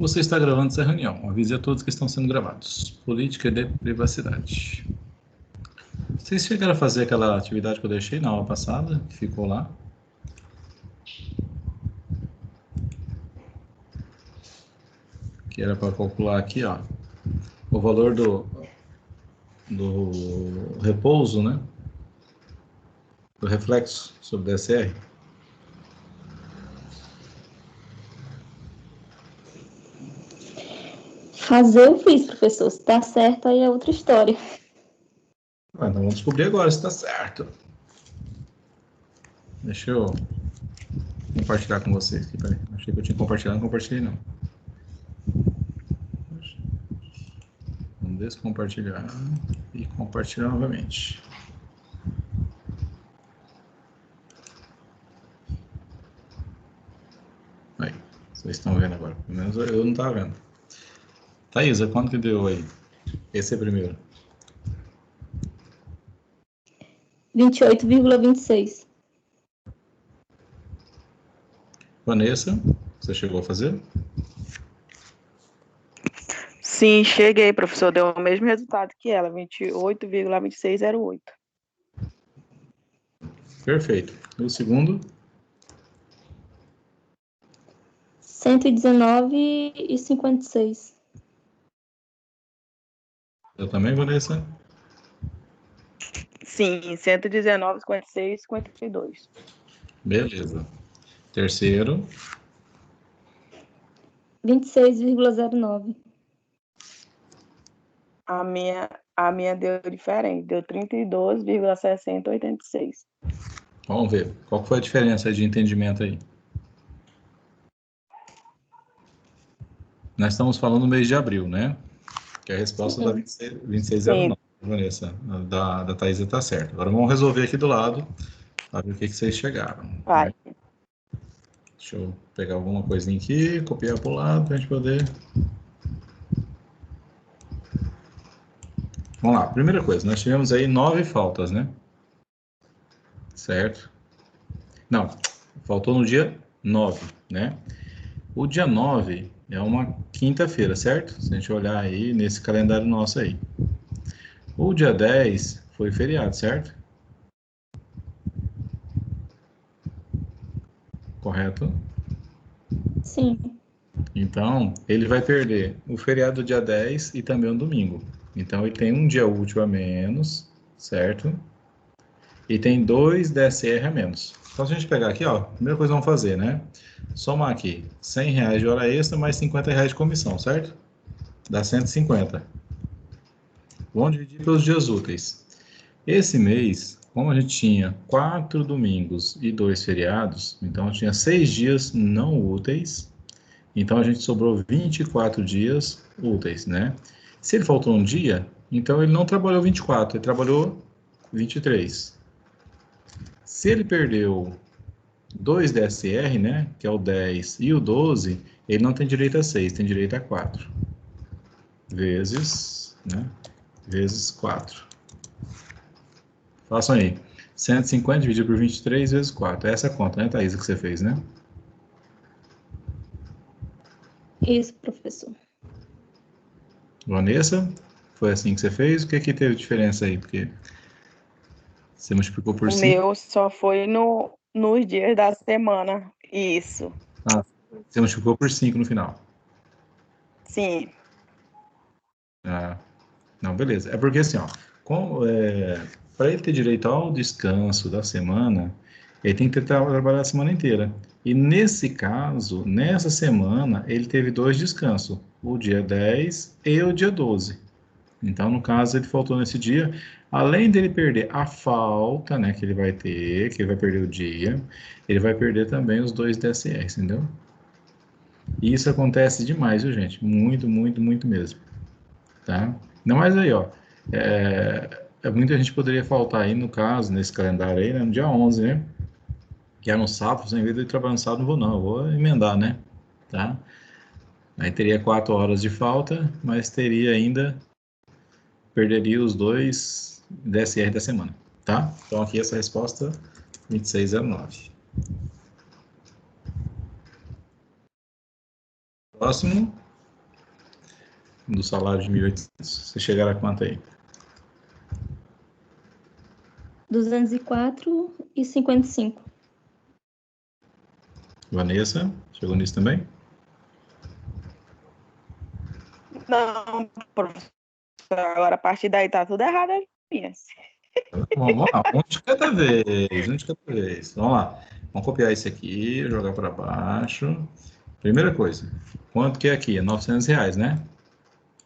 Você está gravando essa reunião. Avise a todos que estão sendo gravados. Política de privacidade. Vocês chegaram a fazer aquela atividade que eu deixei na aula passada, que ficou lá? Que era para calcular aqui, ó, o valor do repouso, né? Do reflexo sobre DSR. Fazer eu fiz, professor. Se tá certo, aí é outra história. Então vamos descobrir agora se está certo. Deixa eu compartilhar com vocês aqui. Peraí. Achei que eu tinha compartilhado, não compartilhei não. Vamos descompartilhar e compartilhar novamente. Aí, vocês estão vendo agora. Pelo menos eu não estava vendo. Thaisa, quanto que deu aí? Esse é primeiro. 28,26. Vanessa, você chegou a fazer? Sim, cheguei, professor. Deu o mesmo resultado que ela, 28,2608. Perfeito. E o segundo? 119,56. Eu também, Vanessa? Sim, 119,56, 52. Beleza. Terceiro? 26,09. A minha deu diferente, deu 32,6086. Vamos ver. Qual foi a diferença de entendimento aí? Nós estamos falando no mês de abril, né? Que a resposta da 2609, Vanessa, da Thaisa está certa. Agora vamos resolver aqui do lado para ver o que vocês chegaram. Vai. Né? Deixa eu pegar alguma coisinha aqui, copiar para o lado para a gente poder... Vamos lá, primeira coisa, nós tivemos aí 9 faltas, né? Certo? Não, faltou no dia 9, né? O dia 9 é uma quinta-feira, certo? Se a gente olhar aí nesse calendário nosso aí. O dia 10 foi feriado, certo? Correto? Sim. Então, ele vai perder o feriado do dia 10 e também o domingo. Então, ele tem um dia útil a menos, certo? E tem 2 DSR a menos. Então, se a gente pegar aqui, ó, a primeira coisa que vamos fazer, né? Somar aqui, R$100 de hora extra mais R$50 de comissão, certo? Dá 150. Vamos dividir pelos dias úteis. Esse mês, como a gente tinha 4 domingos e 2 feriados, então tinha 6 dias não úteis. Então a gente sobrou 24 dias úteis, né? Se ele faltou um dia, então ele não trabalhou 24, ele trabalhou 23. Se ele perdeu 2 DSR, né, que é o 10 e o 12, ele não tem direito a 6, tem direito a 4. Vezes, né, vezes 4. Façam aí. 150 dividido por 23 vezes 4. Essa é a conta, né, Thaisa, que você fez, né? Isso, professor. Vanessa, foi assim que você fez? O que que teve diferença aí? Porque você multiplicou por 5. O meu só foi nos dias da semana. Isso. Ah, você multiplicou por 5 no final. Sim. Ah, não, beleza. É porque assim, ó, para ele ter direito ao descanso da semana, ele tem que trabalhado a semana inteira. E nesse caso, nessa semana, ele teve 2 descansos, o dia 10 e o dia 12. Então, no caso, ele faltou nesse dia, além dele perder a falta, né, que ele vai ter, que ele vai perder o dia, ele vai perder também os 2 DSRs, entendeu? E isso acontece demais, viu, gente? Muito, muito, muito mesmo. Tá? Não, mas aí, ó, muita gente poderia faltar aí, no caso, nesse calendário aí, né, no dia 11, né? Que é no sábado, em vez de eu trabalhar no sábado, não vou não, eu vou emendar, né? Tá? Aí teria 4 horas de falta, mas teria ainda, perderia os 2 DSR da semana, tá? Então aqui essa resposta, 2609. Próximo. do salário de 1.800. Você chegará a quanto aí? 204,55. Vanessa, chegou nisso também? Não, professor, agora a partir daí tá tudo errado as minhas. Vamos lá, um de cada vez, um de cada vez. Vamos lá. Vamos copiar esse aqui, jogar para baixo. Primeira coisa, quanto que é aqui? É R$ 900, né?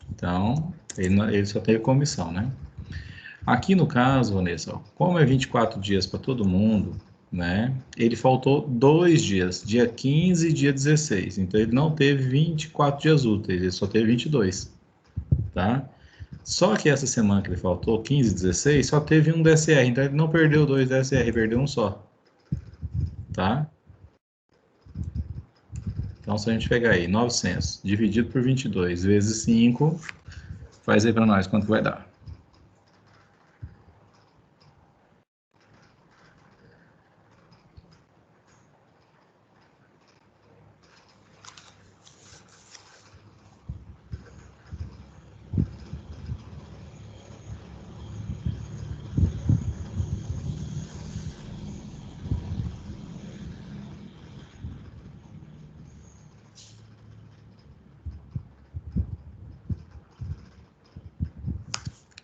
Então, ele só teve comissão, né? Aqui no caso, Vanessa, ó, como é 24 dias para todo mundo, né? Ele faltou 2 dias, dia 15 e dia 16. Então, ele não teve 24 dias úteis, ele só teve 22, tá? Só que essa semana que ele faltou, 15 e 16, só teve um DSR. Então, ele não perdeu 2 DSR, perdeu um só, tá? Então, se a gente pegar aí 900 dividido por 22 vezes 5, faz aí para nós quanto vai dar.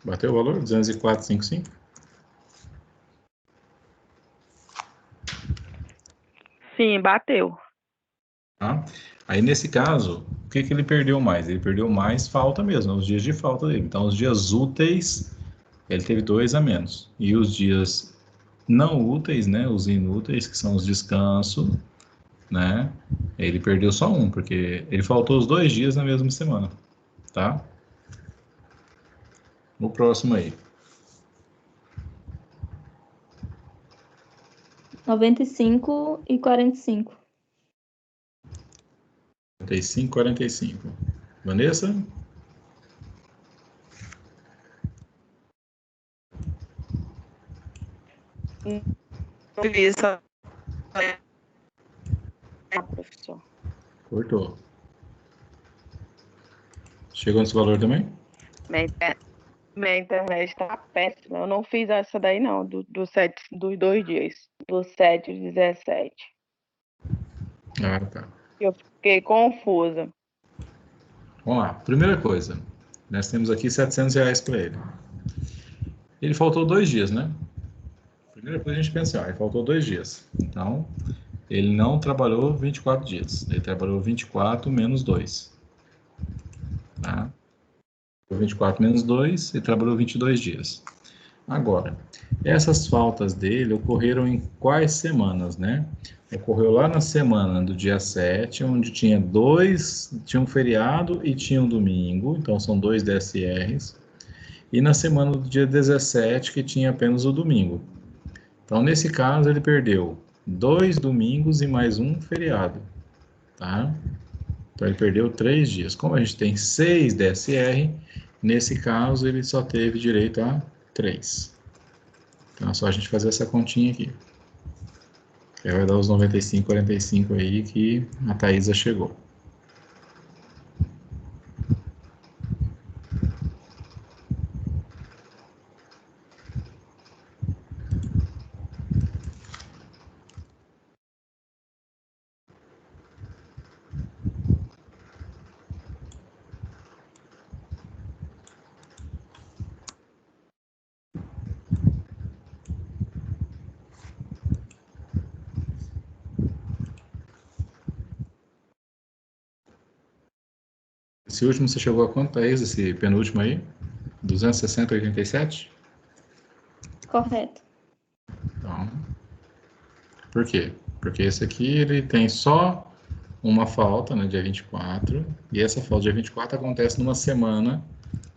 Bateu o valor? 204,55? Sim, bateu. Tá? Aí, nesse caso, o que que ele perdeu mais? Ele perdeu mais falta mesmo, os dias de falta dele. Então, os dias úteis, ele teve 2 a menos. E os dias não úteis, né, os inúteis, que são os descansos, né, ele perdeu só um, porque ele faltou os 2 dias na mesma semana, tá? No próximo aí. 95,45. 45, 45. Vanessa? Isso, professor. Cortou. Chegou nesse valor também? Minha, inter- minha internet tá péssima. Eu não fiz essa daí, não, dos 2 dias. Do 7 e 17. Ah, tá. Eu fiquei confusa. Vamos lá. Primeira coisa, nós temos aqui R$ 700 para ele. Ele faltou 2 dias, né? Primeira coisa a gente pensa, ele faltou 2 dias. Então, ele não trabalhou 24 dias. Ele trabalhou 24 menos 2. Tá? 24 menos 2, ele trabalhou 22 dias. Agora, essas faltas dele ocorreram em quais semanas, né? Ocorreu lá na semana do dia 7, onde tinha um feriado e tinha um domingo, então são 2 DSRs. E na semana do dia 17, que tinha apenas o domingo. Então, nesse caso, ele perdeu 2 domingos e mais um feriado, tá? Então, ele perdeu 3 dias. Como a gente tem 6 DSR, nesse caso, ele só teve direito a 3. Então, é só a gente fazer essa continha aqui. Aí vai dar os 95, 45 aí que a Thaisa chegou. Esse último você chegou a quanto, Thaís? Esse penúltimo aí? 260,87? Correto. Então, por quê? Porque esse aqui ele tem só uma falta, né, dia 24, e essa falta dia 24 acontece numa semana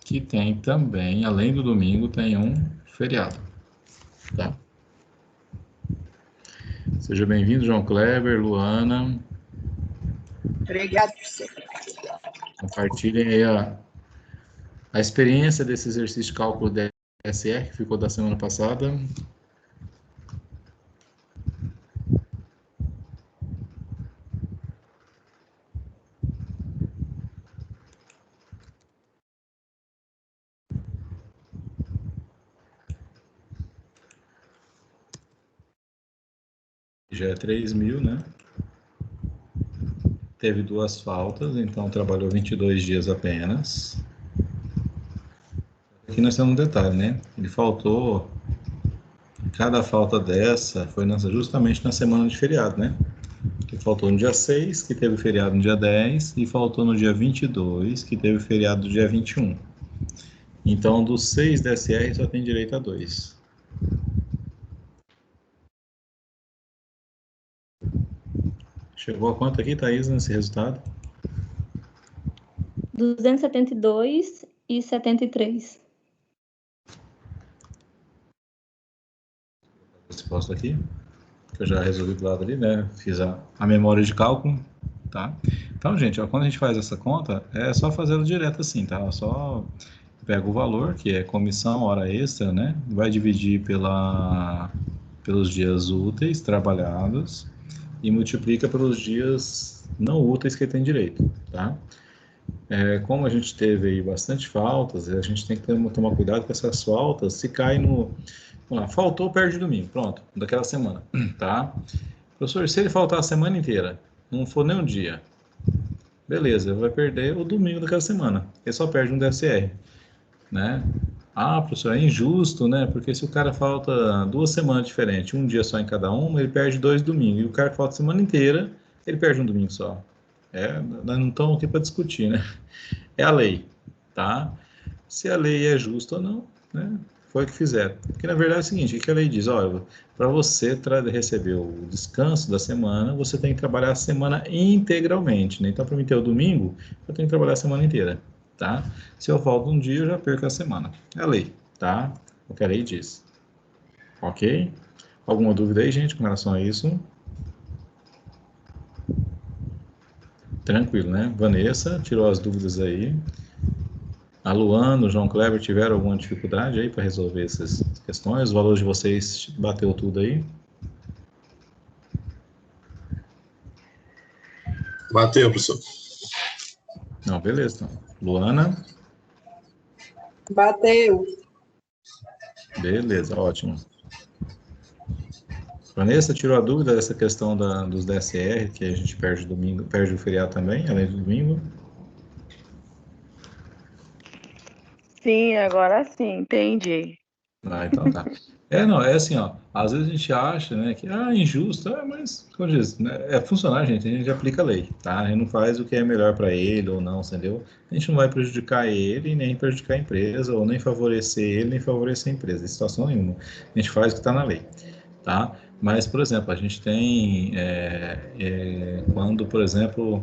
que tem também, além do domingo, tem um feriado, tá? Seja bem-vindo, João Kleber, Luana. Obrigada, professor. Compartilhem aí a experiência desse exercício de cálculo DSR que ficou da semana passada. já é 3.000, né? Teve 2 faltas, então trabalhou 22 dias apenas. Aqui nós temos um detalhe, né? Ele faltou, cada falta dessa foi justamente na semana de feriado, né? Que faltou no dia 6, que teve feriado no dia 10, e faltou no dia 22, que teve feriado no dia 21. Então, dos 6 DSR, só tem direito a 2. Chegou a quanto aqui, Thaís, nesse resultado? 272 e 73. Resposta aqui, que eu já resolvi do lado ali, né? Fiz a memória de cálculo, tá? Então, gente, ó, quando a gente faz essa conta, é só fazê-lo direto assim, tá? Só pega o valor, que é comissão, hora extra, né? Vai dividir pelos dias úteis trabalhados e multiplica pelos dias não úteis que ele tem direito, tá? Como a gente teve aí bastante faltas, a gente tem que tomar cuidado com essas faltas. Se cai no... Vamos lá, faltou, perde domingo, pronto, daquela semana, tá? Professor, se ele faltar a semana inteira, não for nem um dia, beleza, vai perder o domingo daquela semana. Ele só perde um DSR, né? Ah, professor, é injusto, né? Porque se o cara falta 2 semanas diferentes, um dia só em cada uma, ele perde 2 domingos. E o cara que falta a semana inteira, ele perde um domingo só. Nós não estamos aqui para discutir, né? É a lei, tá? Se a lei é justa ou não, né? Foi o que fizeram. Porque na verdade é o seguinte, o que a lei diz? Olha, para você receber o descanso da semana, você tem que trabalhar a semana integralmente, né? Então, para mim ter o domingo, eu tenho que trabalhar a semana inteira, tá? Se eu falto um dia, eu já perco a semana. É a lei, tá? O que a lei diz. Ok? Alguma dúvida aí, gente, com relação a isso? Tranquilo, né? Vanessa tirou as dúvidas aí. A Luana, o João Kleber tiveram alguma dificuldade aí para resolver essas questões? Os valores de vocês bateu tudo aí? Bateu, professor. Não, beleza. Então. Luana? Bateu. Beleza, ótimo. Vanessa tirou a dúvida dessa questão dos DSR, que a gente perde domingo, perde o feriado também, além do domingo? Sim, agora sim, entendi. Ah, então tá. Não, é assim, ó, às vezes a gente acha, né, que, injusto, mas, como eu disse, né, é funcionário, gente, a gente aplica a lei, tá? A gente não faz o que é melhor para ele ou não, entendeu? A gente não vai prejudicar ele, nem prejudicar a empresa, ou nem favorecer ele, nem favorecer a empresa, em situação nenhuma. A gente faz o que está na lei, tá? Mas, por exemplo, a gente tem, quando, por exemplo,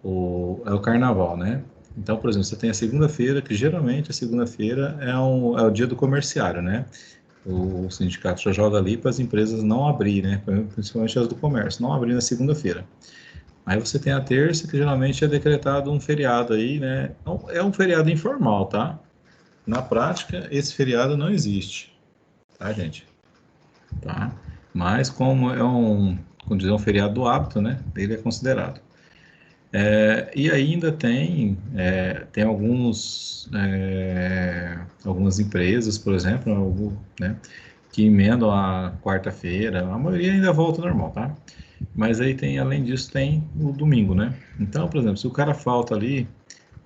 é o carnaval, né? Então, por exemplo, você tem a segunda-feira, que geralmente a segunda-feira é o dia do comerciário, né? O sindicato já joga ali para as empresas não abrir, né? Principalmente as do comércio, não abrir na segunda-feira. Aí você tem a terça, que geralmente é decretado um feriado aí, né? É um feriado informal, tá? Na prática, esse feriado não existe, tá, gente? Tá? Mas como como dizer, um feriado do hábito, né? Ele é considerado. E ainda tem algumas empresas, por exemplo, né, que emendam a quarta-feira, a maioria ainda volta ao normal, tá? Mas aí além disso, tem o domingo, né? Então, por exemplo, se o cara falta ali,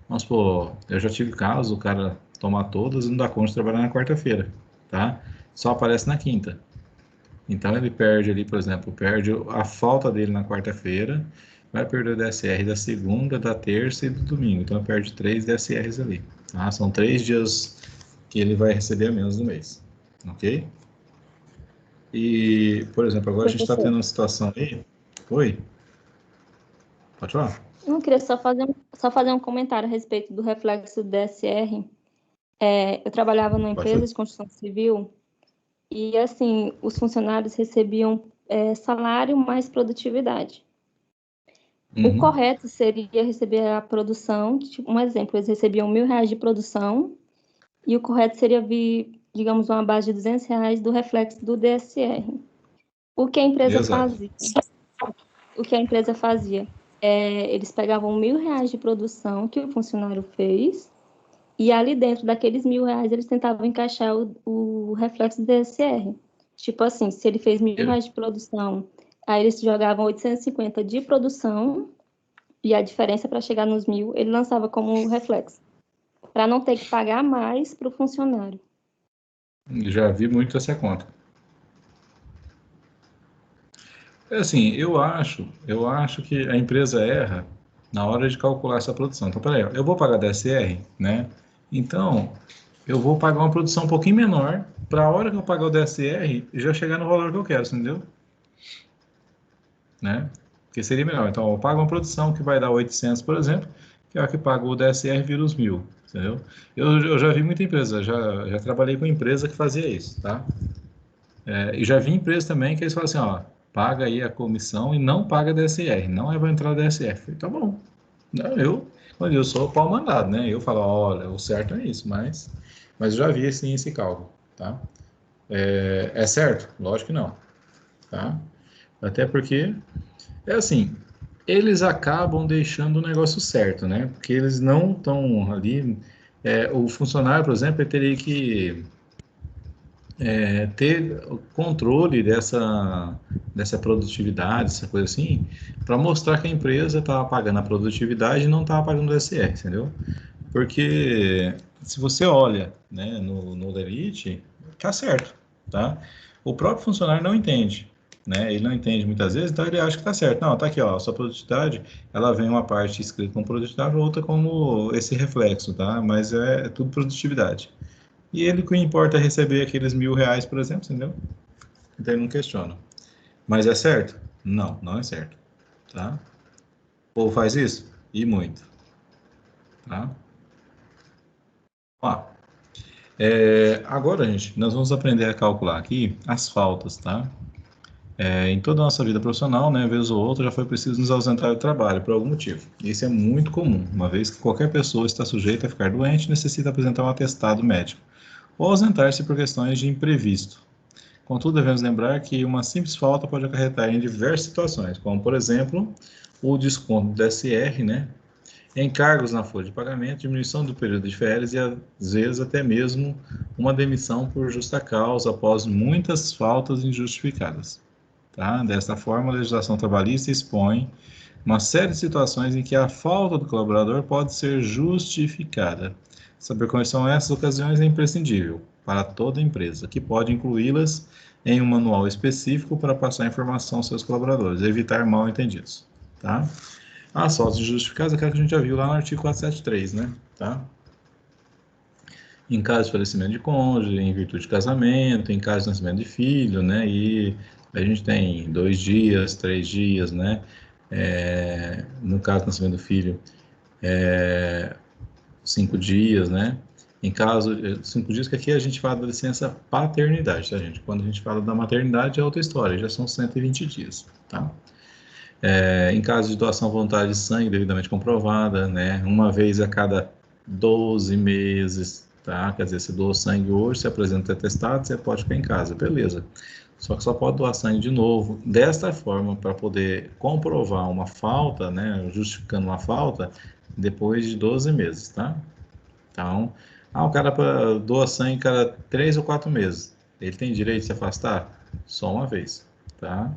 vamos supor, eu já tive caso, o cara tomar todas e não dá conta de trabalhar na quarta-feira, tá? Só aparece na quinta. Então ele perde ali, por exemplo, perde a falta dele na quarta-feira, vai perder o DSR da segunda, da terça e do domingo. Então perde 3 DSRs ali. Tá? São 3 dias que ele vai receber a menos no mês. Ok? E, por exemplo, agora a gente está tendo uma situação aí. Oi? Pode falar? Eu queria só fazer um comentário a respeito do reflexo do DSR. Eu trabalhava numa empresa de construção civil e, assim, os funcionários recebiam salário mais produtividade. O correto seria receber a produção, tipo, um exemplo, eles recebiam R$1.000 de produção e o correto seria vir, digamos, uma base de R$200 do reflexo do DSR. O que a empresa fazia? O que a empresa fazia? Eles pegavam R$1.000 de produção que o funcionário fez e ali dentro daqueles R$1.000 eles tentavam encaixar o reflexo do DSR. Tipo assim, se ele fez R$1.000 de produção, Aí eles jogavam 850 de produção e a diferença para chegar nos 1.000, ele lançava como reflexo, para não ter que pagar mais para o funcionário. Já vi muito essa conta. É assim, eu acho que a empresa erra na hora de calcular essa produção. Então, peraí, eu vou pagar DSR, né? Então, eu vou pagar uma produção um pouquinho menor para a hora que eu pagar o DSR já chegar no valor que eu quero, entendeu? Né? Porque seria melhor. Então, eu pago uma produção que vai dar 800, por exemplo, que é a que paga o DSR vira os 1.000, entendeu? Eu já vi muita empresa, já trabalhei com empresa que fazia isso, tá? E já vi empresa também que eles falam assim, ó, paga aí a comissão e não paga DSR, não vai entrar DSR. Falei, tá bom. Não, quando eu sou pau mandado, né? Eu falo, olha, o certo é isso, mas eu já vi assim, esse cálculo, tá? É certo? Lógico que não, tá? Até porque, é assim, eles acabam deixando o negócio certo, né? Porque eles não estão ali. O funcionário, por exemplo, ele teria que ter o controle dessa produtividade, essa coisa assim, para mostrar que a empresa estava pagando a produtividade e não estava pagando o SR, entendeu? Porque se você olha, né, no Lerite, tá certo, tá? O próprio funcionário não entende, né? Ele não entende muitas vezes, então ele acha que tá certo. Não, tá aqui, ó, a sua produtividade, ela vem uma parte escrita como produtividade, outra como esse reflexo, tá? Mas é tudo produtividade. E ele, o que importa é receber aqueles R$ 1.000, por exemplo, entendeu? Então ele não questiona. Mas é certo? Não, não é certo, tá? O povo faz isso? E muito, tá? Ó, agora, gente, nós vamos aprender a calcular aqui as faltas, tá? Em toda a nossa vida profissional, né, vez ou outra, já foi preciso nos ausentar do trabalho por algum motivo. Isso é muito comum, uma vez que qualquer pessoa está sujeita a ficar doente e necessita apresentar um atestado médico, ou ausentar-se por questões de imprevisto. Contudo, devemos lembrar que uma simples falta pode acarretar em diversas situações, como, por exemplo, o desconto do DSR, né, encargos na folha de pagamento, diminuição do período de férias e, às vezes, até mesmo uma demissão por justa causa após muitas faltas injustificadas. Tá? Desta forma, a legislação trabalhista expõe uma série de situações em que a falta do colaborador pode ser justificada. Saber quais são essas ocasiões é imprescindível para toda empresa, que pode incluí-las em um manual específico para passar informação aos seus colaboradores, evitar mal-entendidos. Tá? As faltas justificadas é aquela que a gente já viu lá no artigo 473, né? Tá? Em caso de falecimento de cônjuge, em virtude de casamento, em caso de nascimento de filho, né? E a gente tem 2 dias, 3 dias, né? No caso do nascimento do filho, 5 dias, né? Em caso de 5 dias, que aqui a gente fala da licença paternidade, tá, gente? Quando a gente fala da maternidade é outra história, já são 120 dias, tá? Em caso de doação voluntária de sangue devidamente comprovada, né? Uma vez a cada 12 meses, tá? Quer dizer, se doou sangue hoje, se apresenta atestado, você pode ficar em casa, beleza. Só que só pode doar sangue de novo. Desta forma, para poder comprovar uma falta, né? Justificando uma falta, depois de 12 meses, tá? Então, o cara doa sangue cada 3 ou 4 meses. Ele tem direito de se afastar? Só uma vez, tá?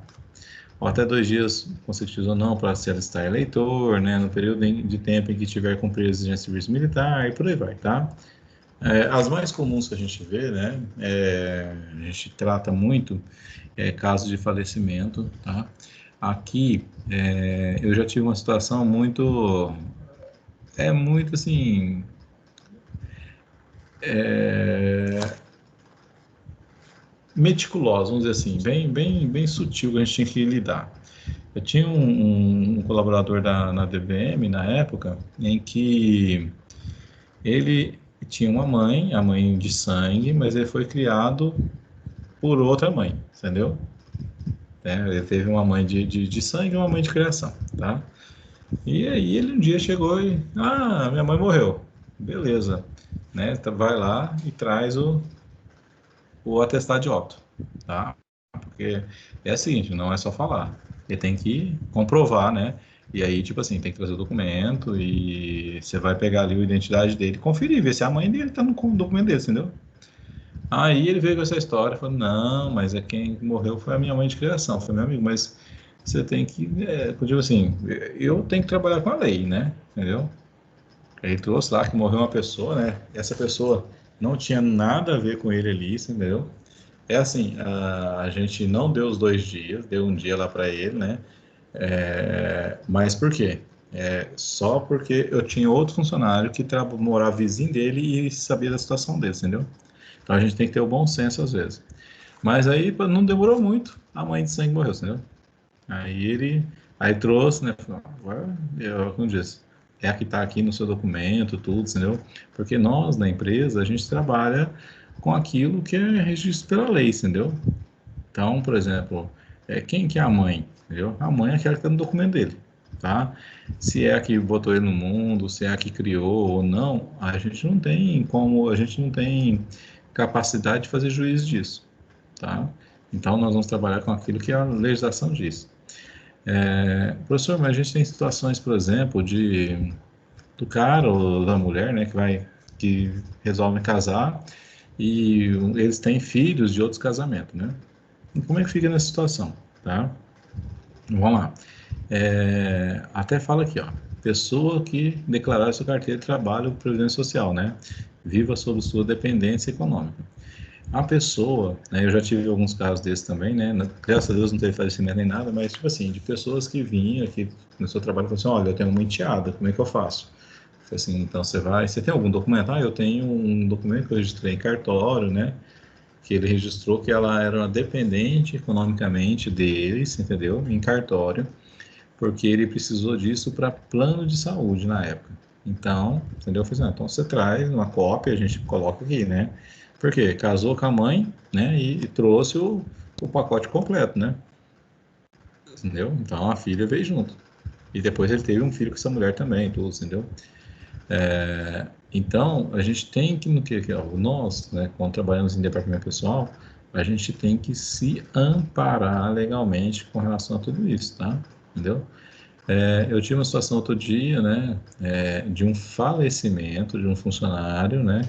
Ou até 2 dias consecutivos ou não para se alistar eleitor, né? No período de tempo em que tiver cumprido a exigência de serviço militar e por aí vai, tá? As mais comuns que a gente vê, né? A gente trata muito casos de falecimento, tá? Aqui, eu já tive uma situação muito assim, meticulosa, vamos dizer assim, bem sutil que a gente tinha que lidar. Eu tinha um colaborador na DBM, na época, em que ele tinha uma mãe, a mãe de sangue, mas ele foi criado por outra mãe, entendeu? Ele teve uma mãe de sangue e uma mãe de criação, tá? E aí ele um dia chegou e, minha mãe morreu. Beleza, né? Vai lá e traz o atestado de óbito, tá? Porque é o seguinte, não é só falar. Ele tem que comprovar, né? E aí, tipo assim, tem que trazer o documento e você vai pegar ali a identidade dele, conferir, ver se a mãe dele tá no documento dele, entendeu? Aí ele veio com essa história, falou, não, mas quem morreu foi a minha mãe de criação, foi meu amigo, mas você tem que, tipo assim, eu tenho que trabalhar com a lei, né? Entendeu? Ele trouxe lá que morreu uma pessoa, né? Essa pessoa não tinha nada a ver com ele ali, entendeu? É assim, a gente não deu os 2 dias, deu um dia lá para ele, né? Mas por quê? Só porque eu tinha outro funcionário que morava vizinho dele e sabia da situação dele, entendeu? Então a gente tem que ter o bom senso às vezes. Mas aí pô, não demorou muito, a mãe de sangue morreu, entendeu? Aí ele aí trouxe, né? Falou, agora, como disse, é a que está aqui no seu documento, tudo, entendeu? Porque nós, na empresa, a gente trabalha com aquilo que é registrado pela lei, entendeu? Então, por exemplo, quem que é a mãe? Entendeu? A mãe é aquela que está no documento dele, tá? Se é a que botou ele no mundo, se é a que criou ou não, a gente não tem como, a gente não tem capacidade de fazer juízo disso, tá? Então, nós vamos trabalhar com aquilo que a legislação diz. Professor, mas a gente tem situações, por exemplo, do cara ou da mulher, né, que resolvem casar e eles têm filhos de outros casamentos, né? E como é que fica nessa situação, tá? Vamos lá. Até fala aqui, ó. Pessoa que declarar sua carteira de trabalho ou previdência social, né? Viva sob sua dependência econômica. A pessoa, né, eu já tive alguns casos desses também, né? Graças a Deus não teve falecimento nem nada, mas tipo assim, de pessoas que vinham aqui no seu trabalho e falaram assim, olha, eu tenho uma enteada, como é que eu faço? Eu falei assim, então você tem algum documento? Ah, eu tenho um documento que eu registrei em cartório, né? Que ele registrou que ela era uma dependente economicamente deles, entendeu? Em cartório, porque ele precisou disso para plano de saúde na época. Então, entendeu? Eu falei assim, então você traz uma cópia, a gente coloca aqui, né? Porque casou com a mãe, né? E trouxe o pacote completo, né? Entendeu? Então a filha veio junto. E depois ele teve um filho com essa mulher também, tudo, entendeu? Então, a gente tem que, nós, né, quando trabalhamos em departamento pessoal, a gente tem que se amparar legalmente com relação a tudo isso, tá? Entendeu? Eu tive uma situação outro dia, né, de um falecimento de um funcionário, né,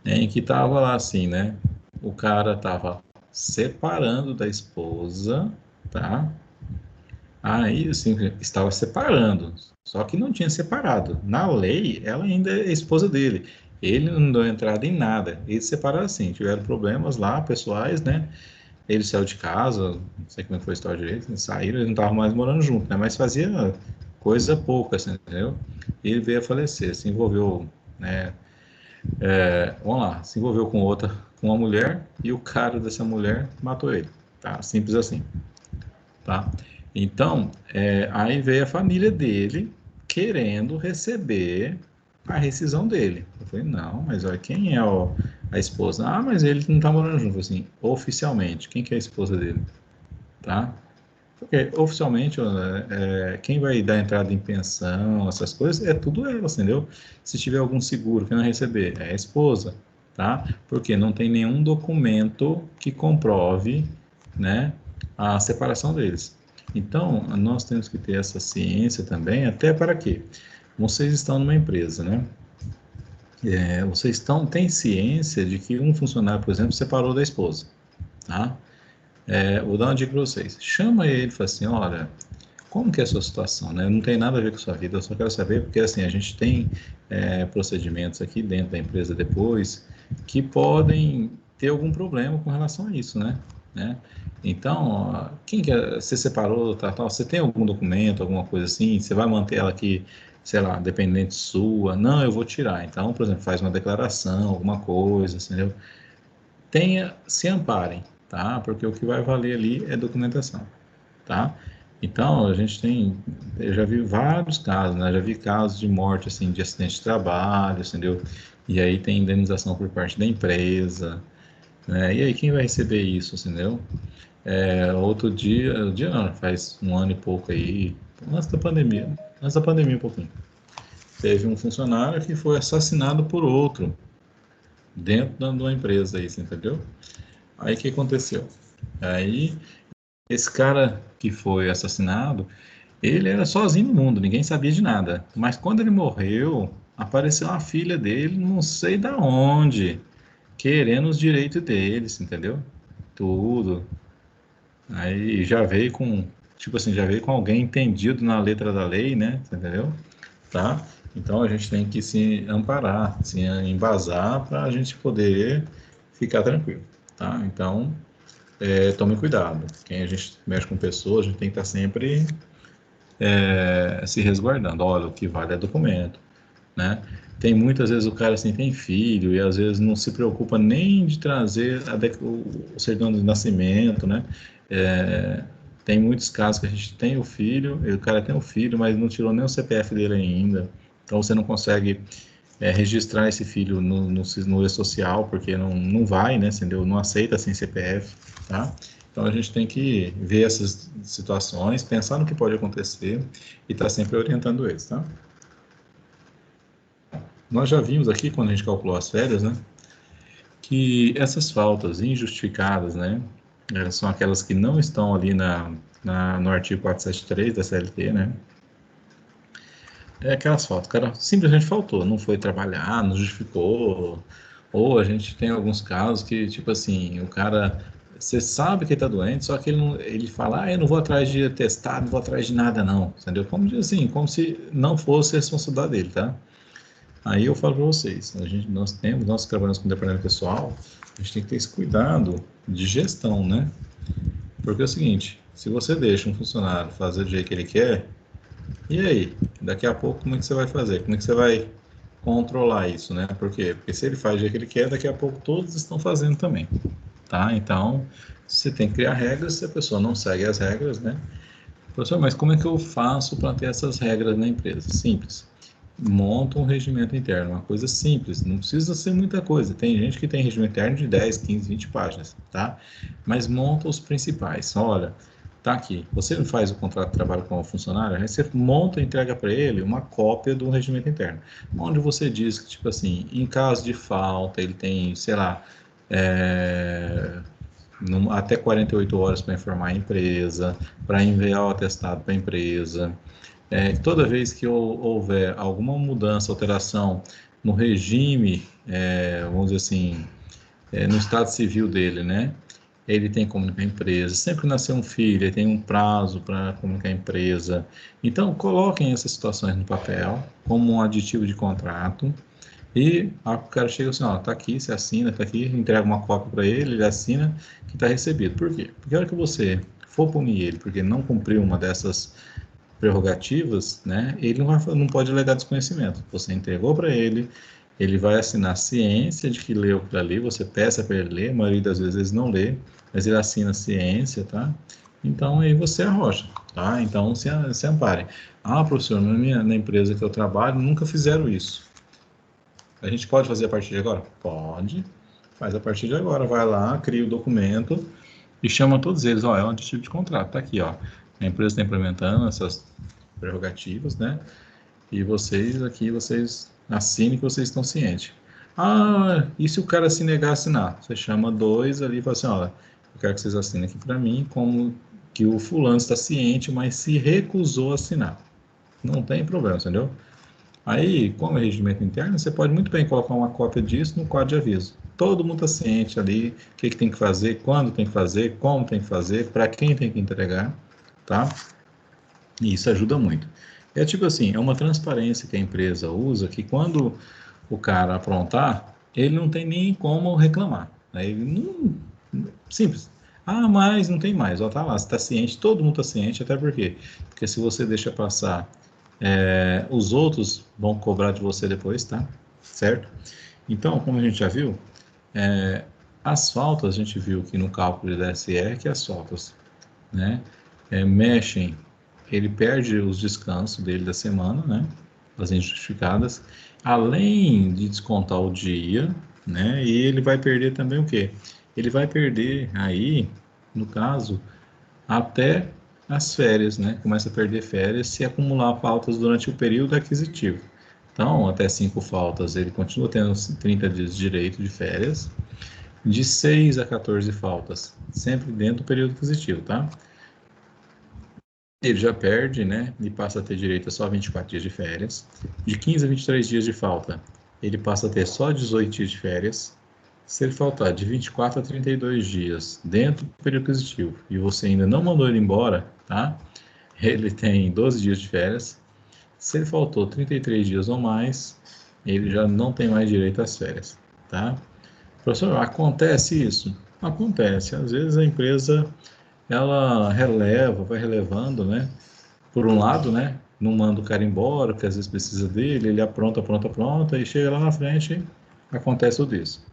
em que tava lá assim, né, o cara tava separando da esposa, tá? Aí, assim, estava separando, só que não tinha separado. Na lei, ela ainda é esposa dele. Ele não deu entrada em nada. Eles separaram assim, tiveram problemas lá, pessoais, né? Ele saiu de casa, não sei como é que foi a história direito, né? Saíram, eles não estavam mais morando junto, né? Mas fazia coisa pouca, assim, entendeu? Ele veio a falecer, se envolveu, né? Vamos lá, se envolveu com uma mulher, e o cara dessa mulher matou ele, tá? Simples assim, tá? Então, aí veio a família dele querendo receber a rescisão dele. Eu falei, não, mas olha, quem é a esposa? Ah, mas ele não tá morando junto. Eu falei assim, oficialmente, quem que é a esposa dele? Tá? Porque oficialmente, quem vai dar entrada em pensão, essas coisas, é tudo ela, entendeu? Se tiver algum seguro que não receber, é a esposa, tá? Porque não tem nenhum documento que comprove, né, a separação deles. Então, nós temos que ter essa ciência também, até para quê? Vocês estão numa empresa, né? Têm ciência de que um funcionário, por exemplo, separou da esposa, tá? Vou dar uma dica para vocês. Chama ele e fala assim, olha, como que é a sua situação, né? Não tem nada a ver com a sua vida, eu só quero saber, porque assim, a gente tem procedimentos aqui dentro da empresa depois que podem ter algum problema com relação a isso, né? Então, ó, quem que você separou, tal, você tem algum documento, alguma coisa assim, você vai manter ela aqui, sei lá, dependente sua? Não, eu vou tirar. Então, por exemplo, faz uma declaração, alguma coisa, entendeu? Se amparem, tá? Porque o que vai valer ali é documentação, tá? Então, eu já vi vários casos, né? Já vi casos de morte, assim, de acidente de trabalho, entendeu? E aí tem indenização por parte da empresa, né? E aí quem vai receber isso, entendeu? Outro dia não, faz um ano e pouco aí, antes da pandemia um pouquinho, teve um funcionário que foi assassinado por outro dentro de uma empresa aí, você entendeu? Aí o que aconteceu? Aí esse cara que foi assassinado, ele era sozinho no mundo, ninguém sabia de nada. Mas quando ele morreu, apareceu uma filha dele, não sei da onde, querendo os direitos deles, entendeu? Tudo. Aí já veio com tipo assim, já veio com alguém entendido na letra da lei, né? Entendeu? Tá? Então a gente tem que se amparar, se embasar para a gente poder ficar tranquilo, tá? Então, tome cuidado. Quem a gente mexe com pessoas, a gente tem que estar sempre se resguardando. Olha, o que vale é documento, né? Tem muitas vezes o cara assim tem filho e às vezes não se preocupa nem de trazer o certidão de nascimento, né? É, tem muitos casos que a gente tem o filho, e o cara tem o filho, mas não tirou nem o CPF dele ainda. Então você não consegue registrar esse filho no e-social porque não vai, né? Entendeu? Não aceita sem CPF, tá? Então a gente tem que ver essas situações, pensar no que pode acontecer e estar sempre orientando eles, tá? Nós já vimos aqui, quando a gente calculou as férias, né, que essas faltas injustificadas, né, são aquelas que não estão ali no artigo 473 da CLT, né, aquelas faltas, o cara simplesmente faltou, não foi trabalhar, não justificou, ou a gente tem alguns casos que, tipo assim, o cara, você sabe que ele tá doente, só que ele fala, eu não vou atrás de atestado, não vou atrás de nada não, entendeu? Como assim, como se não fosse responsabilidade dele, tá? Aí eu falo para vocês, nós que trabalhamos com departamento pessoal, a gente tem que ter esse cuidado de gestão, né? Porque é o seguinte, se você deixa um funcionário fazer do jeito que ele quer, e aí? Daqui a pouco, como é que você vai fazer? Como é que você vai controlar isso, né? Por quê? Porque se ele faz do jeito que ele quer, daqui a pouco todos estão fazendo também, tá? Então, você tem que criar regras, se a pessoa não segue as regras, né? Professor, mas como é que eu faço para ter essas regras na empresa? Simples. Monta um regimento interno, uma coisa simples, não precisa ser muita coisa. Tem gente que tem regimento interno de 10, 15, 20 páginas, tá? Mas monta os principais. Olha, tá aqui. Você não faz o contrato de trabalho com o funcionário, aí você monta e entrega para ele uma cópia do regimento interno, onde você diz que, tipo assim, em caso de falta, ele tem, sei lá, é, até 48 horas para informar a empresa, para enviar o atestado para a empresa. Toda vez que houver alguma mudança, alteração no regime, vamos dizer assim, no estado civil dele, né? Ele tem que comunicar a empresa. Sempre que nascer um filho, ele tem um prazo para comunicar a empresa. Então, coloquem essas situações no papel como um aditivo de contrato. E o cara chega assim, ó, tá aqui, você assina, tá aqui, entrega uma cópia para ele, ele assina que está recebido. Por quê? Porque a hora que você for punir ele porque não cumpriu uma dessas prerrogativas, né, ele não pode alegar desconhecimento. Você entregou para ele, ele vai assinar ciência de que leu aquilo ali, você peça para ele ler, a maioria das vezes ele não lê, mas ele assina ciência, tá? Então aí você arrocha, tá? Então se ampare. Ah, professor, na empresa que eu trabalho nunca fizeram isso. A gente pode fazer a partir de agora? Pode. Faz a partir de agora. Vai lá, cria o documento e chama todos eles. Ó, é um aditivo de contrato. Tá aqui, ó. A empresa está implementando essas prerrogativas, né? E vocês aqui, vocês assinem que vocês estão cientes. Ah, e se o cara se negar a assinar? Você chama dois ali e fala assim, ó, eu quero que vocês assinem aqui para mim como que o fulano está ciente, mas se recusou a assinar. Não tem problema, entendeu? Aí, como é regimento interno, você pode muito bem colocar uma cópia disso no quadro de aviso. Todo mundo está ciente ali, o que tem que fazer, quando tem que fazer, como tem que fazer, para quem tem que entregar, tá? E isso ajuda muito. É tipo assim, é uma transparência que a empresa usa que quando o cara aprontar, ele não tem nem como reclamar. Né? Ele simples. Ah, mas não tem mais. Ó, tá lá, você está ciente, todo mundo está ciente, até porque se você deixa passar, os outros vão cobrar de você depois, tá? Certo? Então, como a gente já viu, as faltas, a gente viu que no cálculo de DSR que as faltas, né, mexem, ele perde os descansos dele da semana, né, as injustificadas, além de descontar o dia, né, e ele vai perder também o quê? Ele vai perder aí, no caso, até as férias, né? Começa a perder férias se acumular faltas durante o período aquisitivo. Então, até 5 faltas, ele continua tendo 30 dias de direito de férias, de 6 a 14 faltas, sempre dentro do período aquisitivo, tá? Ele já perde, né? E passa a ter direito a só 24 dias de férias. De 15 a 23 dias de falta, ele passa a ter só 18 dias de férias. Se ele faltar de 24 a 32 dias dentro do período aquisitivo e você ainda não mandou ele embora, tá? Ele tem 12 dias de férias. Se ele faltou 33 dias ou mais, ele já não tem mais direito às férias, tá? Professor, acontece isso? Acontece. Às vezes a empresa, ela releva, vai relevando, né? Por um lado, né? Não manda o cara embora, porque às vezes precisa dele, ele apronta, e chega lá na frente, acontece tudo isso.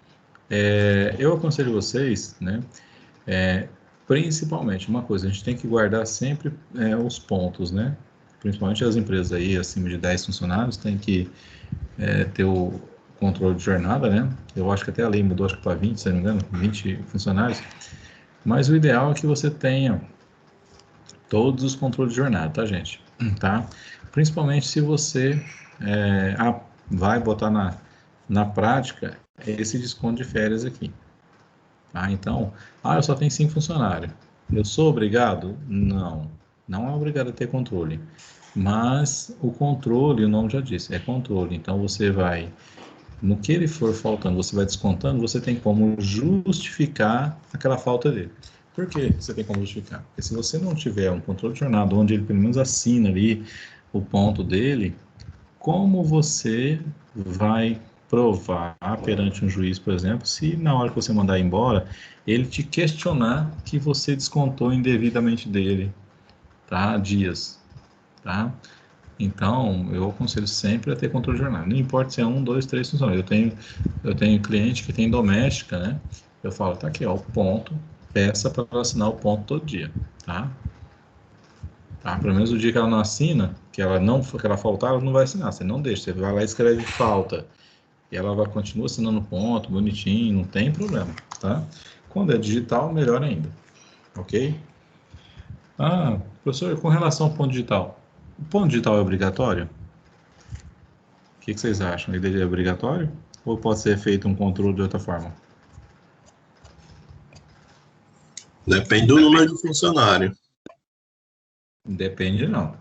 Eu aconselho vocês, né? É, principalmente, uma coisa, a gente tem que guardar sempre os pontos, né? Principalmente as empresas aí acima de 10 funcionários tem que ter o controle de jornada, né? Eu acho que até a lei mudou, acho que para 20, se não me engano, 20 funcionários. Mas o ideal é que você tenha todos os controles de jornada, tá, gente? Tá? Principalmente se você vai botar na prática esse desconto de férias aqui. Tá? Então, eu só tenho 5 funcionários. Eu sou obrigado? Não. Não é obrigado a ter controle. Mas o controle, o nome já disse, é controle. Então, você vai, no que ele for faltando, você vai descontando, você tem como justificar aquela falta dele. Por que você tem como justificar? Porque se você não tiver um controle de jornada, onde ele pelo menos assina ali o ponto dele, como você vai provar perante um juiz, por exemplo, se na hora que você mandar embora, ele te questionar que você descontou indevidamente dele, tá? Dias, tá? Então, eu aconselho sempre a ter controle de jornada. Não importa se é 1, 2, 3 funcionários. Eu tenho cliente que tem doméstica, né? Eu falo, tá aqui, ó, o ponto, peça para ela assinar o ponto todo dia, tá? Tá? Pelo menos o dia que ela não assina, que ela faltar, ela não vai assinar. Você não deixa, você vai lá e escreve falta. E ela vai continuar assinando ponto, bonitinho, não tem problema, tá? Quando é digital, melhor ainda, ok? Professor, com relação ao ponto digital, o ponto digital é obrigatório? O que vocês acham? Ele é obrigatório? Ou pode ser feito um controle de outra forma? Depende do número de funcionário. Depende, não.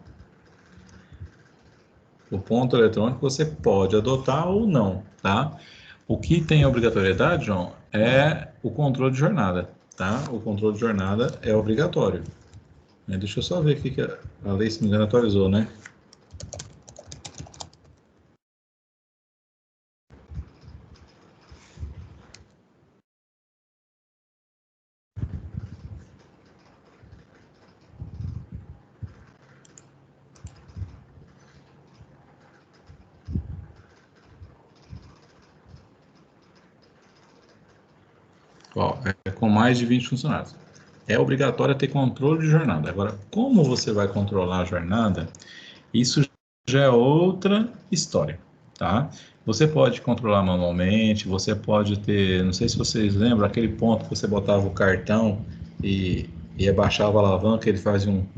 O ponto eletrônico você pode adotar ou não, tá? O que tem obrigatoriedade, João, é o controle de jornada, tá? O controle de jornada é obrigatório. Deixa eu só ver aqui que a lei, se me engano, atualizou, né? Ó, com mais de 20 funcionários. É obrigatório ter controle de jornada. Agora, como você vai controlar a jornada, isso já é outra história, tá? Você pode controlar manualmente, você pode ter, não sei se vocês lembram, aquele ponto que você botava o cartão e abaixava a alavanca, ele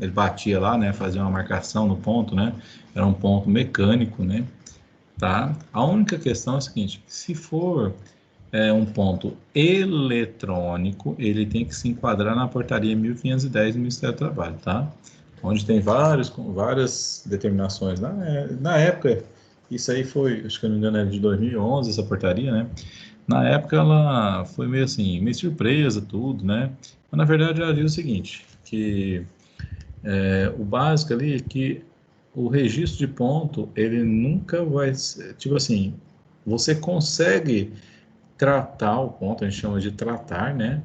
batia lá, né? Fazia uma marcação no ponto, né? Era um ponto mecânico, né? Tá? A única questão é a seguinte: se for um ponto eletrônico, ele tem que se enquadrar na portaria 1510 do Ministério do Trabalho, tá? Onde tem várias determinações. Na época, isso aí foi, acho que não me engano, era de 2011, essa portaria, né? Na época ela foi meio assim, meio surpresa, tudo, né? Mas na verdade ela diz o seguinte, que o básico ali é que o registro de ponto, ele nunca vai ser, tipo assim, você consegue tratar o ponto, a gente chama de tratar, né?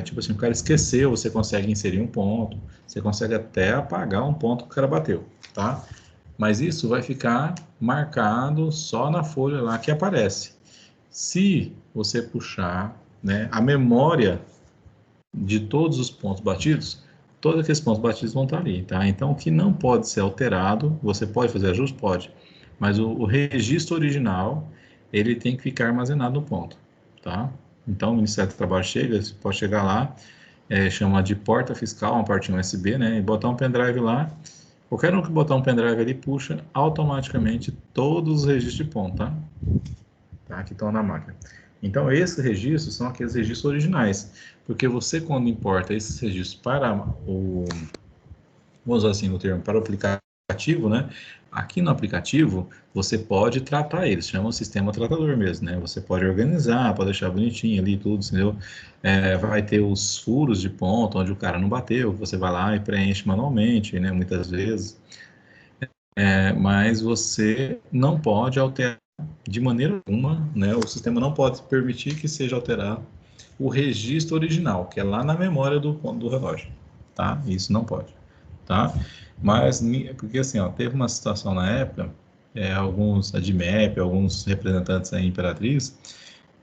Tipo assim, o cara esqueceu, você consegue inserir um ponto, você consegue até apagar um ponto que o cara bateu, tá? Mas isso vai ficar marcado só na folha lá que aparece. Se você puxar, né, a memória de todos os pontos batidos, todos aqueles pontos batidos vão estar ali, tá? Então, o que não pode ser alterado, você pode fazer ajuste? Pode, mas o registro original, ele tem que ficar armazenado no ponto, tá? Então, o Ministério do Trabalho você pode chegar lá, chama de porta fiscal, uma portinha USB, né? E botar um pendrive lá. Qualquer um que botar um pendrive ali, puxa automaticamente todos os registros de ponto, tá? Que estão na máquina. Então, esses registros são aqueles registros originais, porque você, quando importa esses registros para vamos usar assim o termo, para o aplicativo aplicativo, né? Aqui no aplicativo, você pode tratar eles, chama o sistema tratador mesmo, né? Você pode organizar, pode deixar bonitinho ali tudo, entendeu? Vai ter os furos de ponto, onde o cara não bateu, você vai lá e preenche manualmente, né? Muitas vezes. Mas você não pode alterar de maneira alguma, né? O sistema não pode permitir que seja alterado o registro original, que é lá na memória do relógio, tá? Isso não pode, tá? Mas, porque assim, ó, teve uma situação na época, alguns ADMEP, alguns representantes da Imperatriz,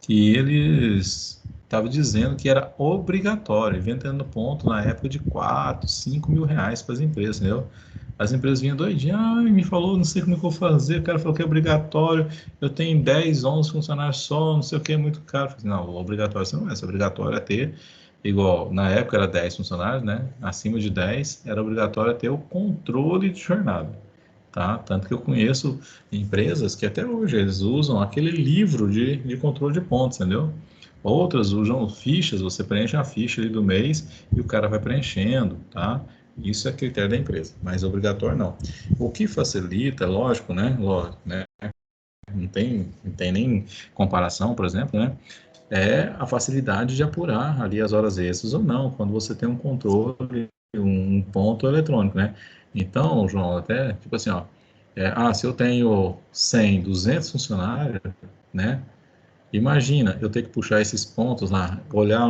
que eles estavam dizendo que era obrigatório, inventando ponto na época de 4, 5 mil reais para as empresas, entendeu? As empresas vinham doidinhas, me falou, não sei como é que eu vou fazer, o cara falou que é obrigatório, eu tenho 10, 11 funcionários só, não sei o que, é muito caro. Eu falei, não, obrigatório você não é, obrigatório é ter, igual, na época era 10 funcionários, né? Acima de 10 era obrigatório ter o controle de jornada, tá? Tanto que eu conheço empresas que até hoje eles usam aquele livro de controle de pontos, entendeu? Outras usam fichas, você preenche a ficha ali do mês e o cara vai preenchendo, tá? Isso é critério da empresa, mas obrigatório não. O que facilita, lógico, né? Lógico, né? Não tem nem comparação, por exemplo, né? É a facilidade de apurar ali as horas extras ou não, quando você tem um controle, um ponto eletrônico, né? Então, João, até tipo assim, ó, se eu tenho 100, 200 funcionários, né? Imagina eu ter que puxar esses pontos lá, olhar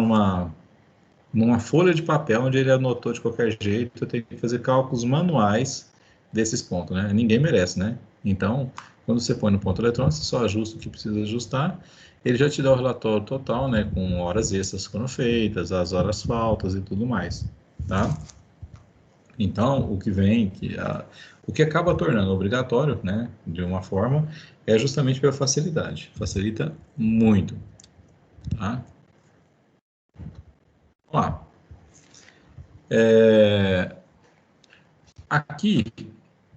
numa folha de papel onde ele anotou de qualquer jeito, eu tenho que fazer cálculos manuais desses pontos, né? Ninguém merece, né? Então, quando você põe no ponto eletrônico, você só ajusta o que precisa ajustar, ele já te dá o relatório total, né? Com horas extras que foram feitas, as horas faltas e tudo mais, tá? Então, o que acaba tornando obrigatório, né? De uma forma, é justamente pela facilidade. Facilita muito, tá? Vamos lá. Aqui,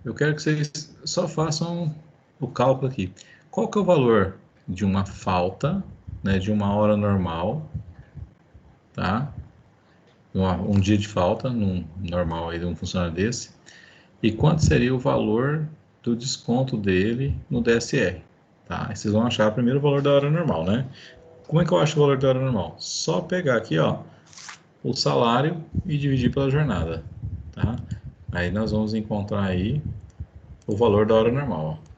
eu quero que vocês só façam o cálculo aqui. Qual que é o valor de uma falta, né, de uma hora normal, tá? Um dia de falta, num normal aí de um funcionário desse. E quanto seria o valor do desconto dele no DSR, tá? E vocês vão achar primeiro o valor da hora normal, né? Como é que eu acho o valor da hora normal? Só pegar aqui, ó, o salário e dividir pela jornada, tá? Aí nós vamos encontrar aí o valor da hora normal, ó.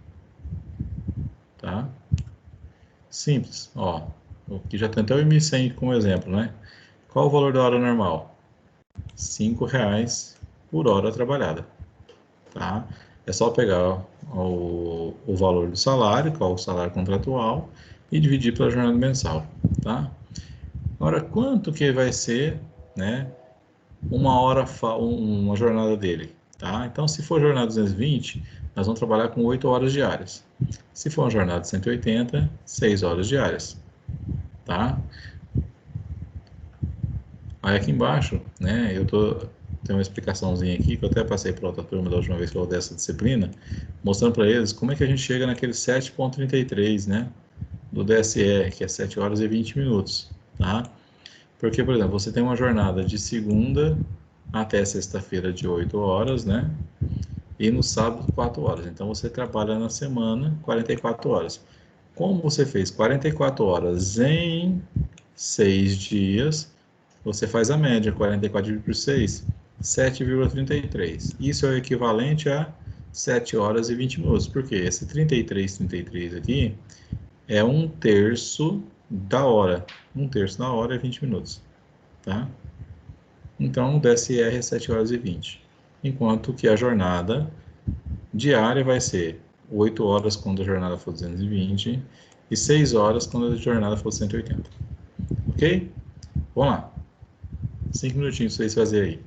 Tá? Simples, ó. Aqui já tem até o 1.100 como exemplo, né? Qual o valor da hora normal? R$ 5 por hora trabalhada, tá? É só pegar o valor do salário, qual é o salário contratual, e dividir pela jornada mensal, tá? Agora, quanto que vai ser, né? Uma jornada dele, tá? Então, se for jornada 220, nós vamos trabalhar com 8 horas diárias. Se for uma jornada de 180, 6 horas diárias, tá? Aí aqui embaixo, né, tem uma explicaçãozinha aqui que eu até passei para outra turma da última vez que eu dessa disciplina, mostrando para eles como é que a gente chega naquele 7,33, né, do DSR, que é 7 horas e 20 minutos, tá? Porque, por exemplo, você tem uma jornada de segunda até sexta-feira de 8 horas, né? E no sábado 4 horas. Então você trabalha na semana 44 horas. Como você fez 44 horas em 6 dias, você faz a média, 44 dividido por 6, 7,33. Isso é o equivalente a 7 horas e 20 minutos. Por quê? Esse 33 aqui é um terço da hora. Um terço da hora é 20 minutos, tá? Então, o DSR é 7 horas e 20. Enquanto que a jornada diária vai ser 8 horas quando a jornada for 220 e 6 horas quando a jornada for 180. Ok? Vamos lá. 5 minutinhos para vocês fazerem aí.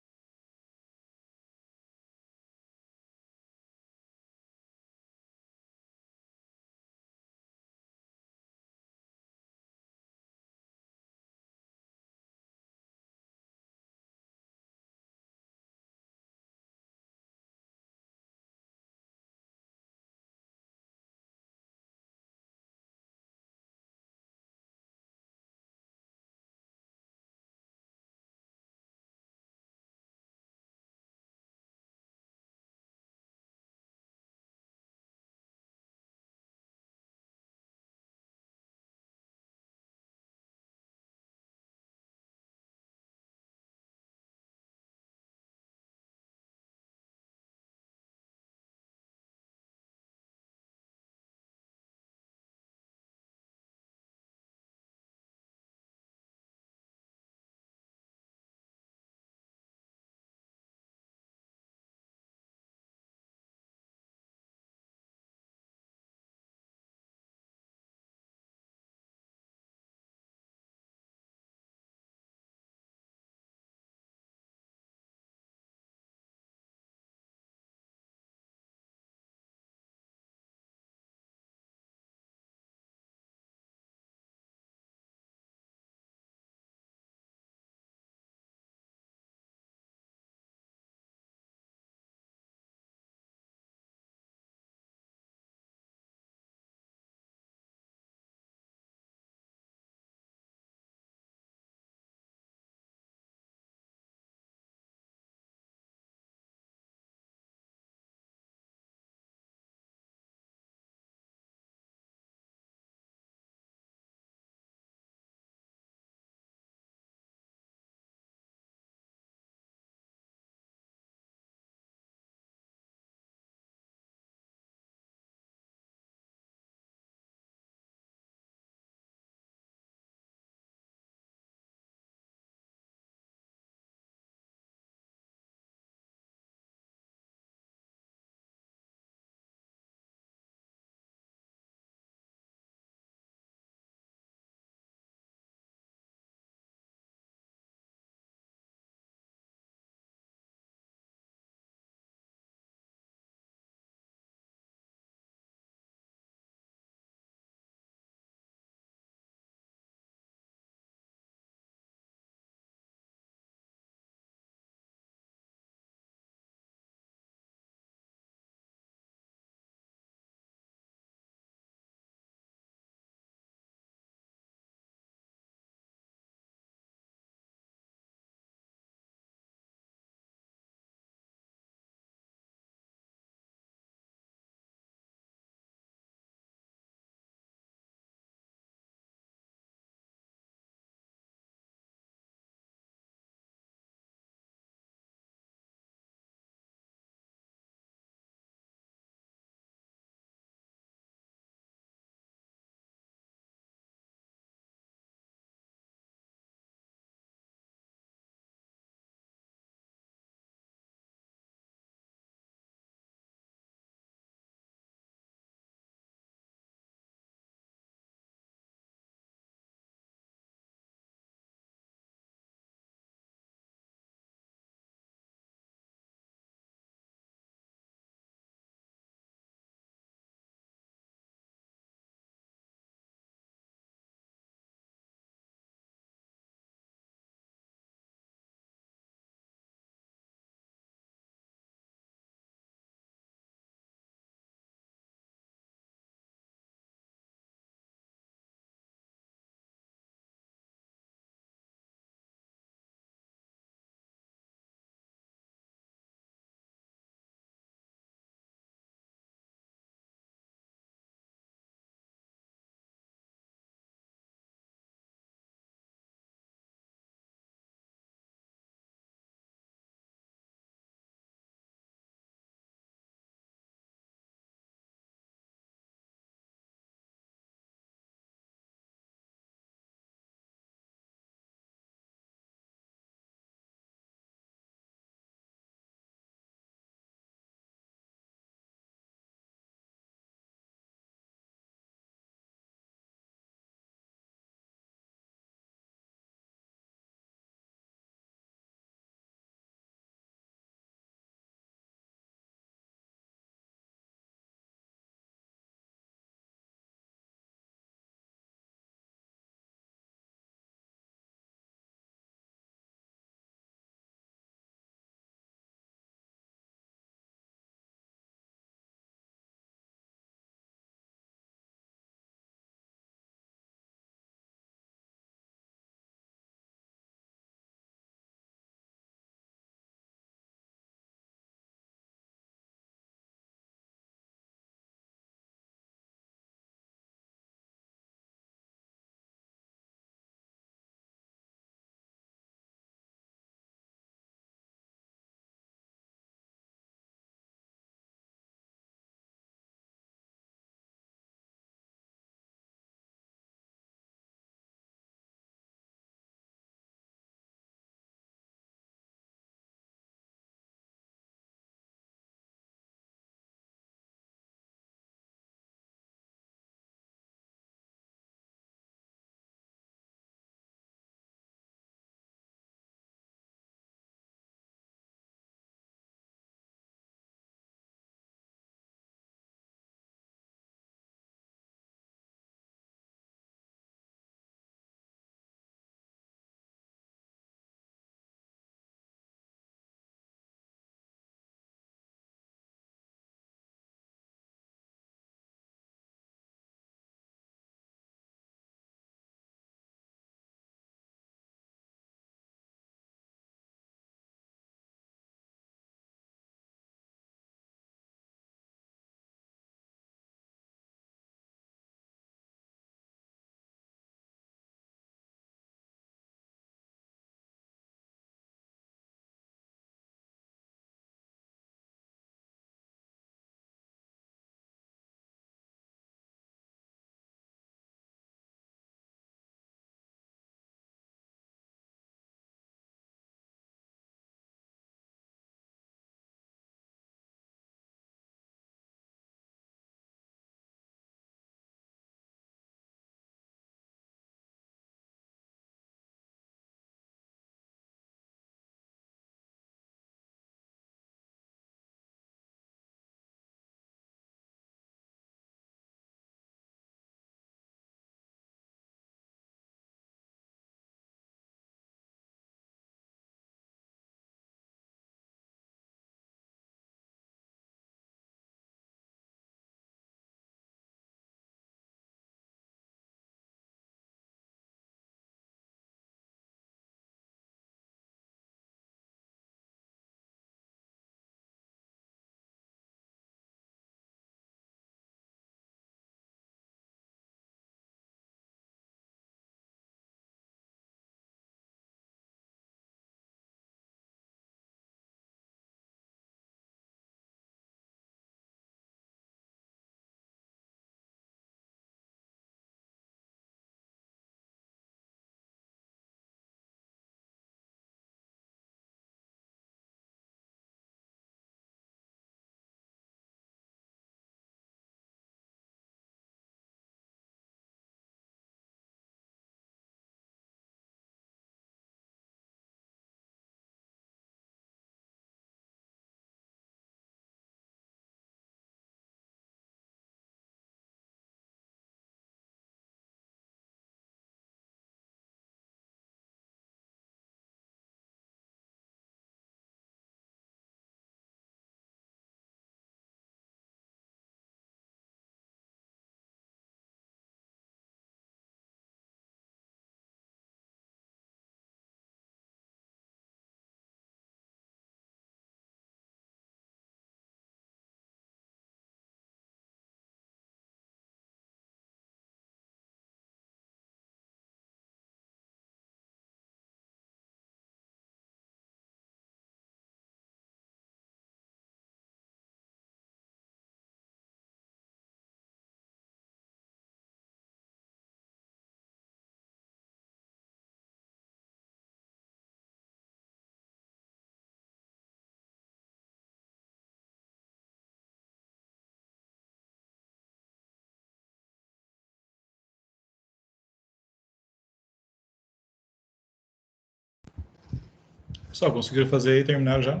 Pessoal, conseguiram fazer aí? Terminaram já?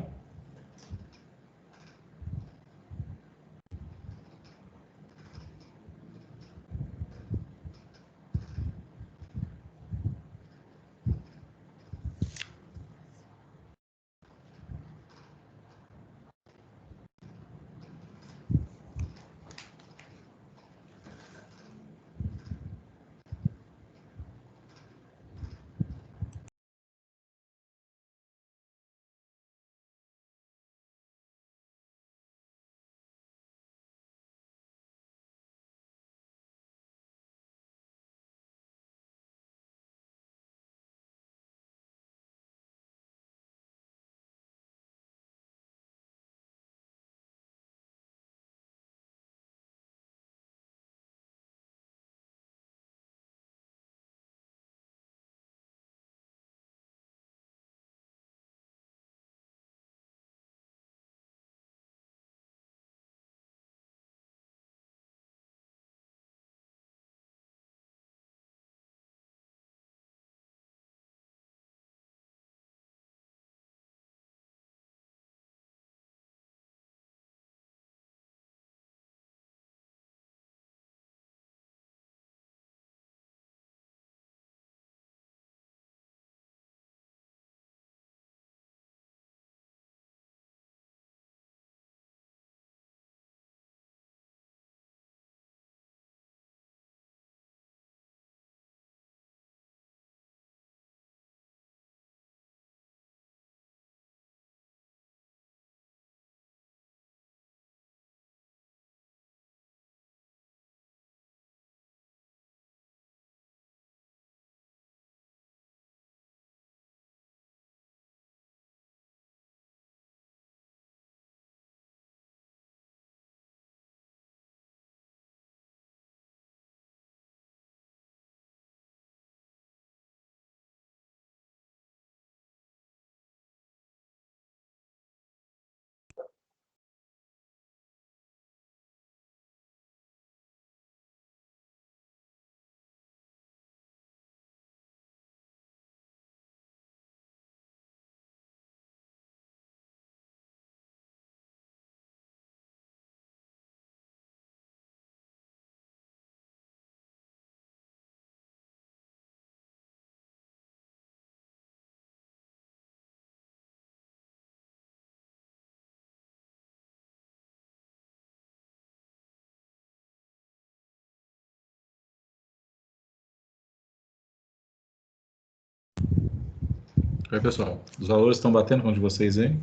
Oi, pessoal. Os valores estão batendo com o de vocês aí?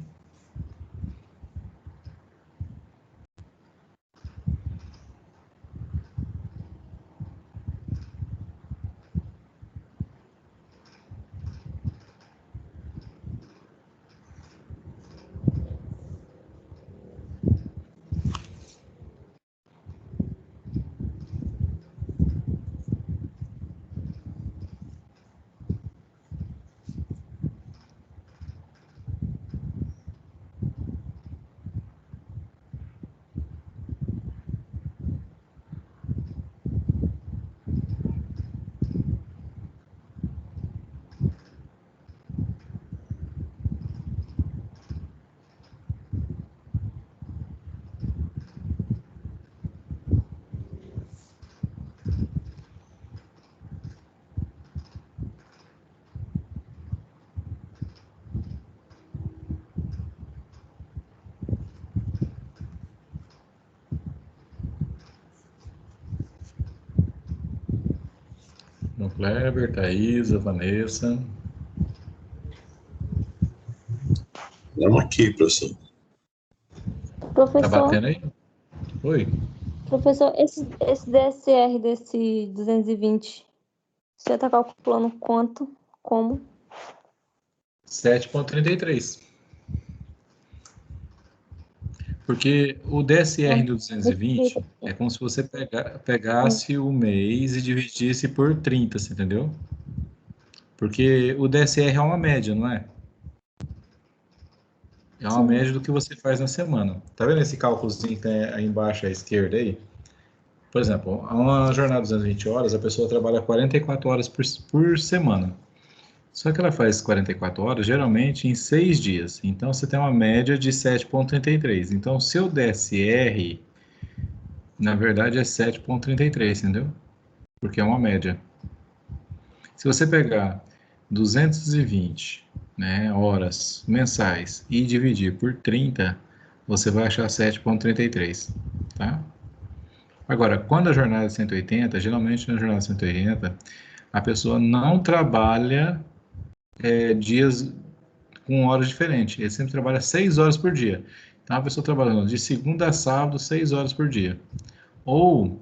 João Kleber, Thaisa, Vanessa. Vamos aqui, professor. Tá Professor, batendo aí? Oi. professor, esse DSR desse 220, você está calculando quanto? Como? 7,33. Porque o DSR do 220 é como se você pegasse o mês e dividisse por 30, você entendeu? Porque o DSR é uma média, não é? É uma Sim. média do que você faz na semana. Tá vendo esse cálculozinho que tem aí embaixo à esquerda aí? Por exemplo, a uma jornada de 220 horas, a pessoa trabalha 44 horas por semana. Só que ela faz 44 horas, geralmente em 6 dias. Então, você tem uma média de 7,33. Então, o seu DSR, na verdade, é 7,33, entendeu? Porque é uma média. Se você pegar 220, né, horas mensais e dividir por 30, você vai achar 7,33, tá? Agora, quando a jornada é 180, geralmente na jornada 180, a pessoa não trabalha dias com horas diferentes. Ele sempre trabalha 6 horas por dia. Então, a pessoa trabalhando de segunda a sábado, 6 horas por dia. Ou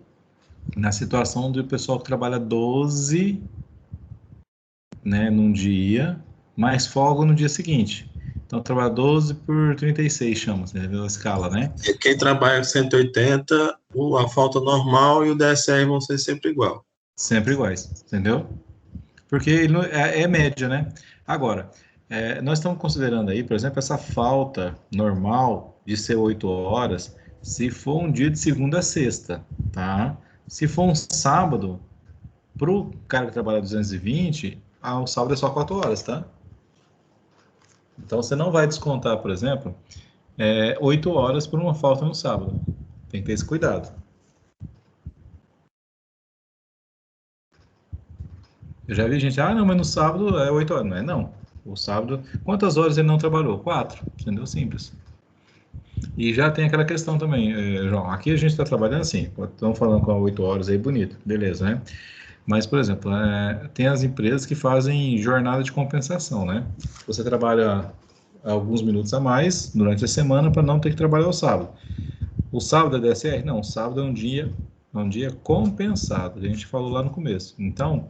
na situação do pessoal que trabalha 12, né, num dia, mais folga no dia seguinte. Então, trabalha 12 por 36, chama-se, entendeu? A escala, né? E quem trabalha 180, a falta normal e o DSR vão ser sempre igual. Sempre iguais, entendeu? Porque é média, né? Agora, nós estamos considerando aí, por exemplo, essa falta normal de ser 8 horas, se for um dia de segunda a sexta, tá? Se for um sábado, para o cara que trabalha 220, o sábado é só 4 horas, tá? Então, você não vai descontar, por exemplo, 8 horas por uma falta no sábado. Tem que ter esse cuidado. Eu já vi gente, não, mas no sábado é 8 horas. Não é não. O sábado, quantas horas ele não trabalhou? 4, entendeu? Simples. E já tem aquela questão também, João, aqui a gente está trabalhando assim, estamos falando com 8 horas aí, bonito, beleza, né? Mas, por exemplo, tem as empresas que fazem jornada de compensação, né? Você trabalha alguns minutos a mais durante a semana para não ter que trabalhar o sábado. O sábado é DSR? Não, o sábado é um dia compensado, a gente falou lá no começo. Então,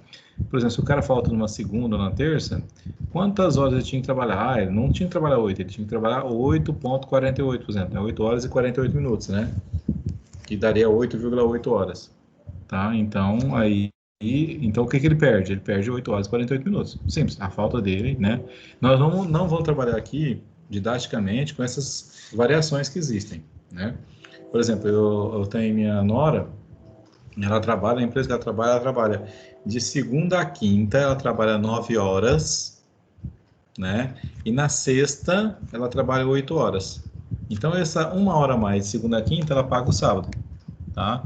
por exemplo, se o cara falta numa segunda ou na terça, quantas horas ele tinha que trabalhar? Ele não tinha que trabalhar 8, ele tinha que trabalhar 8,48, por exemplo, né? 8 horas e 48 minutos, né? Que daria 8,8 horas, tá? Então, então o que ele perde? Ele perde 8 horas e 48 minutos. Simples, a falta dele, né? Nós não vamos trabalhar aqui didaticamente com essas variações que existem, né? Por exemplo, eu tenho minha nora, ela trabalha, a empresa que ela trabalha de segunda a quinta, ela trabalha 9 horas, né? E na sexta, ela trabalha 8 horas. Então, essa uma hora a mais de segunda a quinta, ela paga o sábado, tá?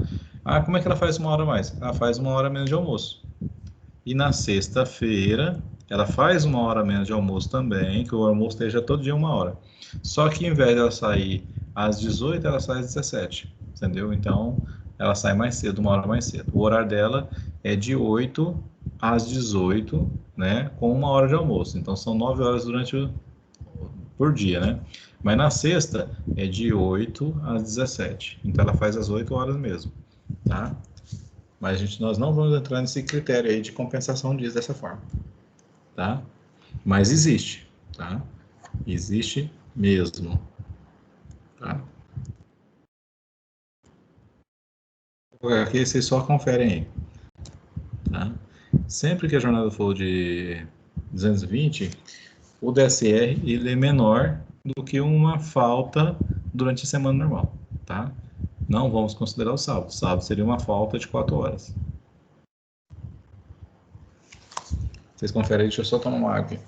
Como é que ela faz uma hora a mais? Ela faz uma hora menos de almoço. E na sexta-feira, ela faz uma hora menos de almoço também, que o almoço esteja todo dia uma hora. Só que em vez dela sair às 18, ela sai às 17, entendeu? Então, ela sai mais cedo, uma hora mais cedo. O horário dela é de 8 às 18, né? Com uma hora de almoço. Então, são 9 horas por dia, né? Mas na sexta é de 8 às 17. Então, ela faz às 8 horas mesmo, tá? Mas nós não vamos entrar nesse critério aí de compensação disso dessa forma, tá? Mas existe, tá? Existe mesmo, tá? Aqui vocês só conferem aí, tá? Sempre que a jornada for de 220, o DSR ele é menor do que uma falta durante a semana normal, tá? Não vamos considerar o sábado. O sábado seria uma falta de 4 horas. Vocês conferem aí, deixa eu só tomar uma água aqui.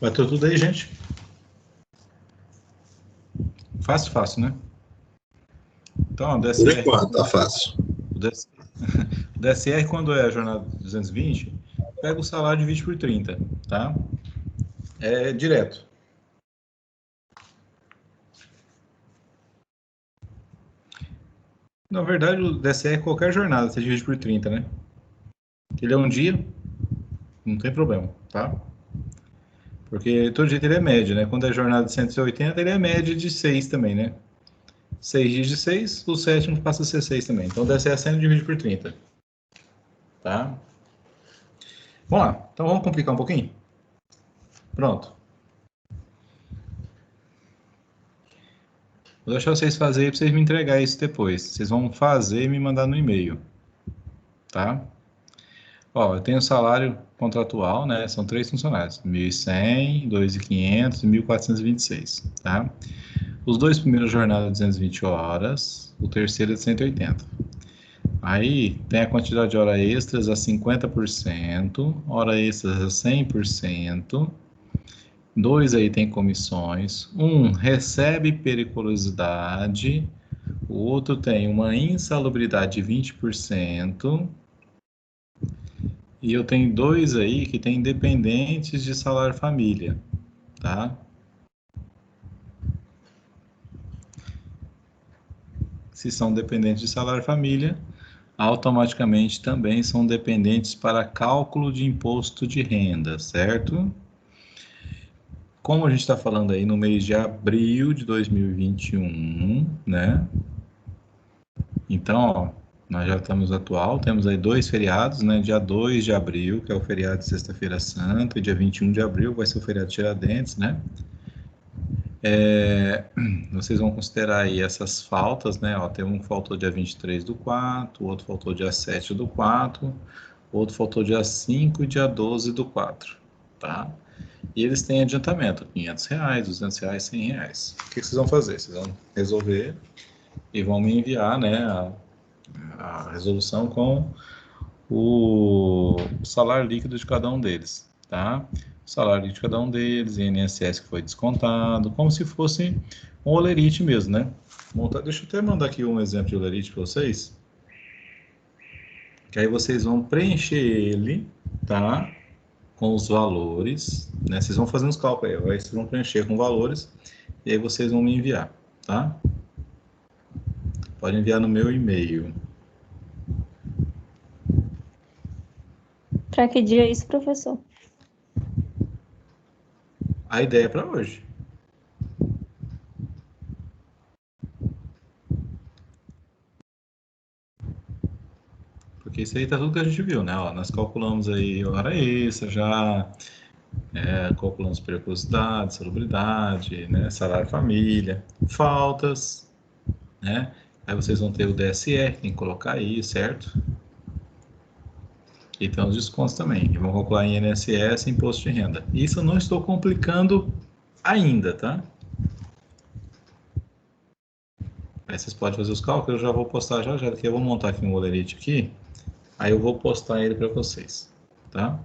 Bateu tudo aí, gente? Fácil, fácil, né? Então, o Por DSR, enquanto, tá fácil. o DSR, quando é a jornada de 220, pega o salário e divide por 30, tá? É direto. Na verdade, o DSR é qualquer jornada, você divide por 30, né? Ele é um dia, não tem problema, tá? Porque todo jeito ele é média, né? Quando é jornada de 180, ele é média de 6 também, né? 6 dias de 6, o sétimo passa a ser 6 também. Então, DSR sempre divide por 30. Tá? Vamos lá. Então, vamos complicar um pouquinho? Pronto. Vou deixar vocês fazerem para vocês me entregar isso depois. Vocês vão fazer e me mandar no e-mail. Tá? Ó, eu tenho o salário contratual, né? São 3 funcionários: 1.100, 2.500 e 1.426, tá? Os 2 primeiros jornadas de 220 horas, o terceiro é de 180. Aí tem a quantidade de horas extras a 50%, hora extras a 100%. 2 aí tem comissões. Um recebe periculosidade. O outro tem uma insalubridade de 20%. E eu tenho 2 aí que tem dependentes de salário família, tá? Se são dependentes de salário família, automaticamente também são dependentes para cálculo de imposto de renda, certo? Como a gente está falando aí no mês de abril de 2021, né? Então, ó, nós já estamos atual, temos aí 2 feriados, né? Dia 2 de abril, que é o feriado de Sexta-feira Santa, e dia 21 de abril vai ser o feriado de Tiradentes, né? Vocês vão considerar aí essas faltas, né? Ó, tem um que faltou dia 23/4, o outro faltou dia 7/4, o outro faltou dia 5 e dia 12/4, tá? E eles têm adiantamento, R$ 500, R$ 200, R$ 100. O que vocês vão fazer? Vocês vão resolver e vão me enviar, né, a resolução com o salário líquido de cada um deles, tá? O salário líquido de cada um deles, INSS que foi descontado, como se fosse um olerite mesmo, né? Deixa eu até mandar aqui um exemplo de olerite para vocês, que aí vocês vão preencher ele, tá? Com os valores, né? Vocês vão fazer uns cálculos aí vocês vão preencher com valores e aí vocês vão me enviar, tá? Pode enviar no meu e-mail. Para que dia é isso, professor? A ideia é para hoje. Porque isso aí tá tudo que a gente viu, né? Ó, nós calculamos aí hora extra, já calculamos periculosidade, salubridade, né? Salário família, faltas, né? Aí vocês vão ter o DSR, tem que colocar aí, certo? E tem os descontos também. E vão calcular em INSS e imposto de renda. Isso eu não estou complicando ainda, tá? Aí vocês podem fazer os cálculos, eu já vou postar já, que eu vou montar aqui um Olerite aqui, aí eu vou postar ele para vocês, tá?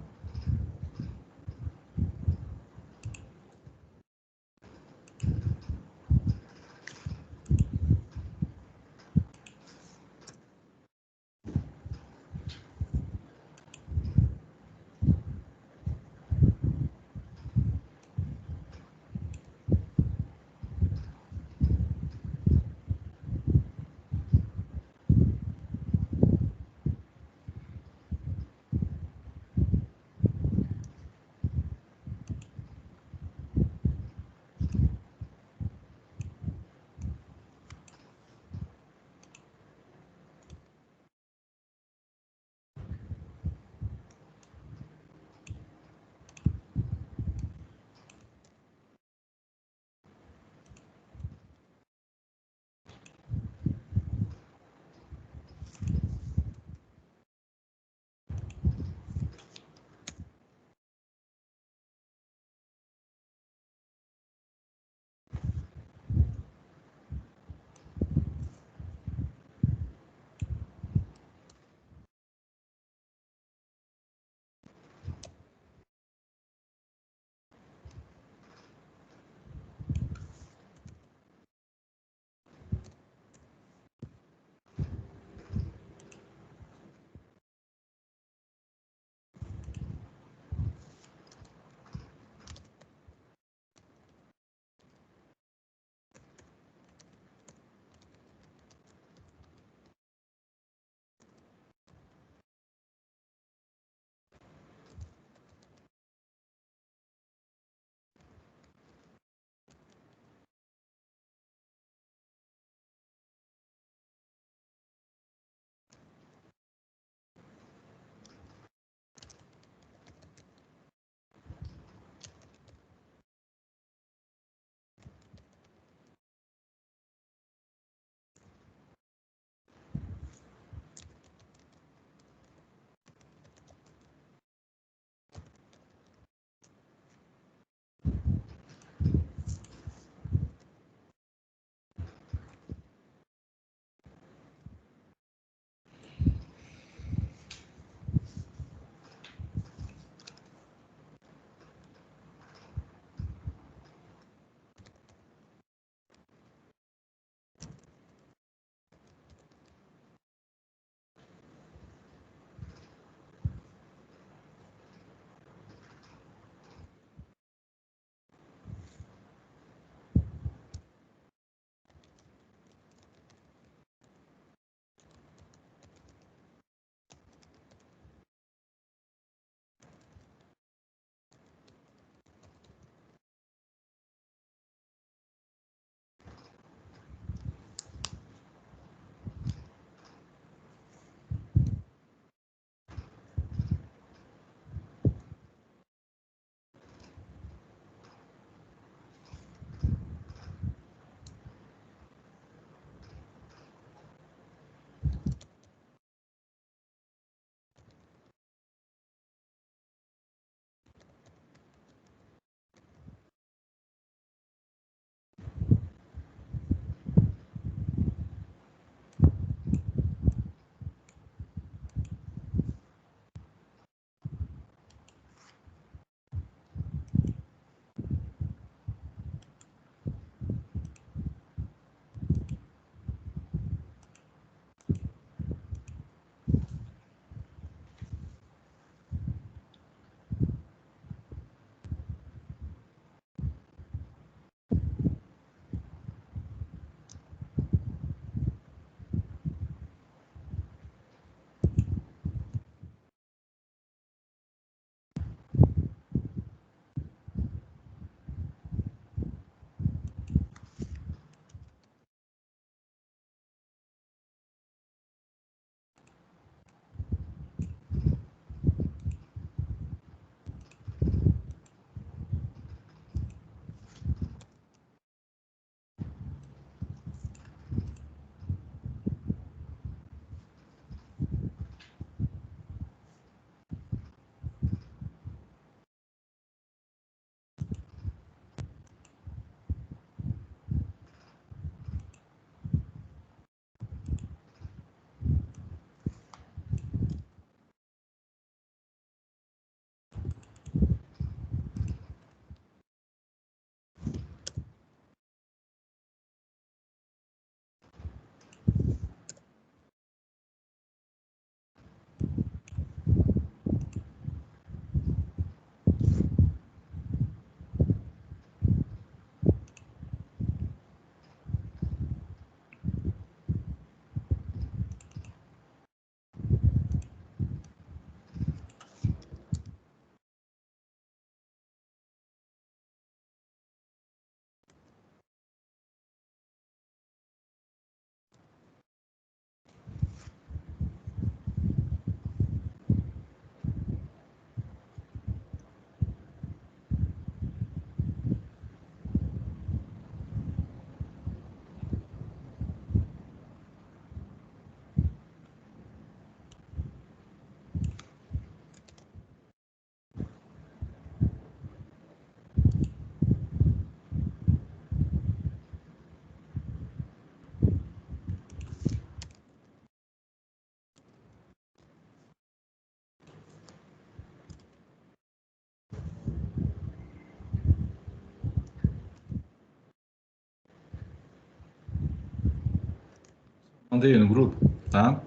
mandei no grupo, tá?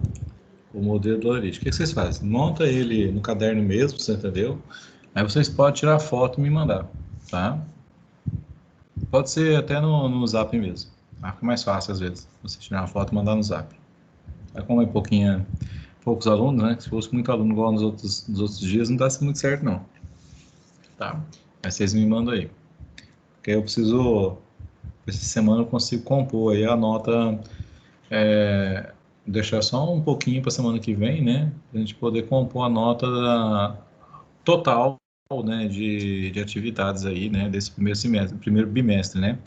O modelo do Aurite. O que vocês fazem? Monta ele no caderno mesmo, você entendeu? Aí vocês podem tirar foto e me mandar, tá? Pode ser até no Zap mesmo. Tá? Fica mais fácil às vezes, você tirar uma foto e mandar no Zap. Tá? Como é poucos alunos, né? Se fosse muito aluno igual nos outros dias, não dá muito certo, não. Tá? Mas vocês me mandam aí. Porque eu preciso, essa semana eu consigo compor aí a nota, deixar só um pouquinho para semana que vem, né? Pra gente poder compor a nota total, né, de atividades aí, né, desse primeiro semestre, primeiro bimestre, né?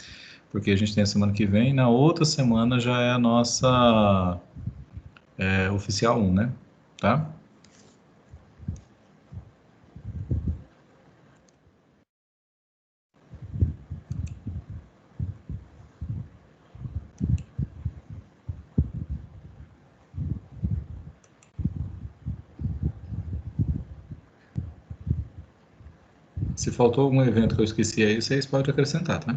Porque a gente tem a semana que vem, na outra semana já é a nossa oficial 1, né? Tá? Se faltou algum evento que eu esqueci aí, vocês podem acrescentar, tá?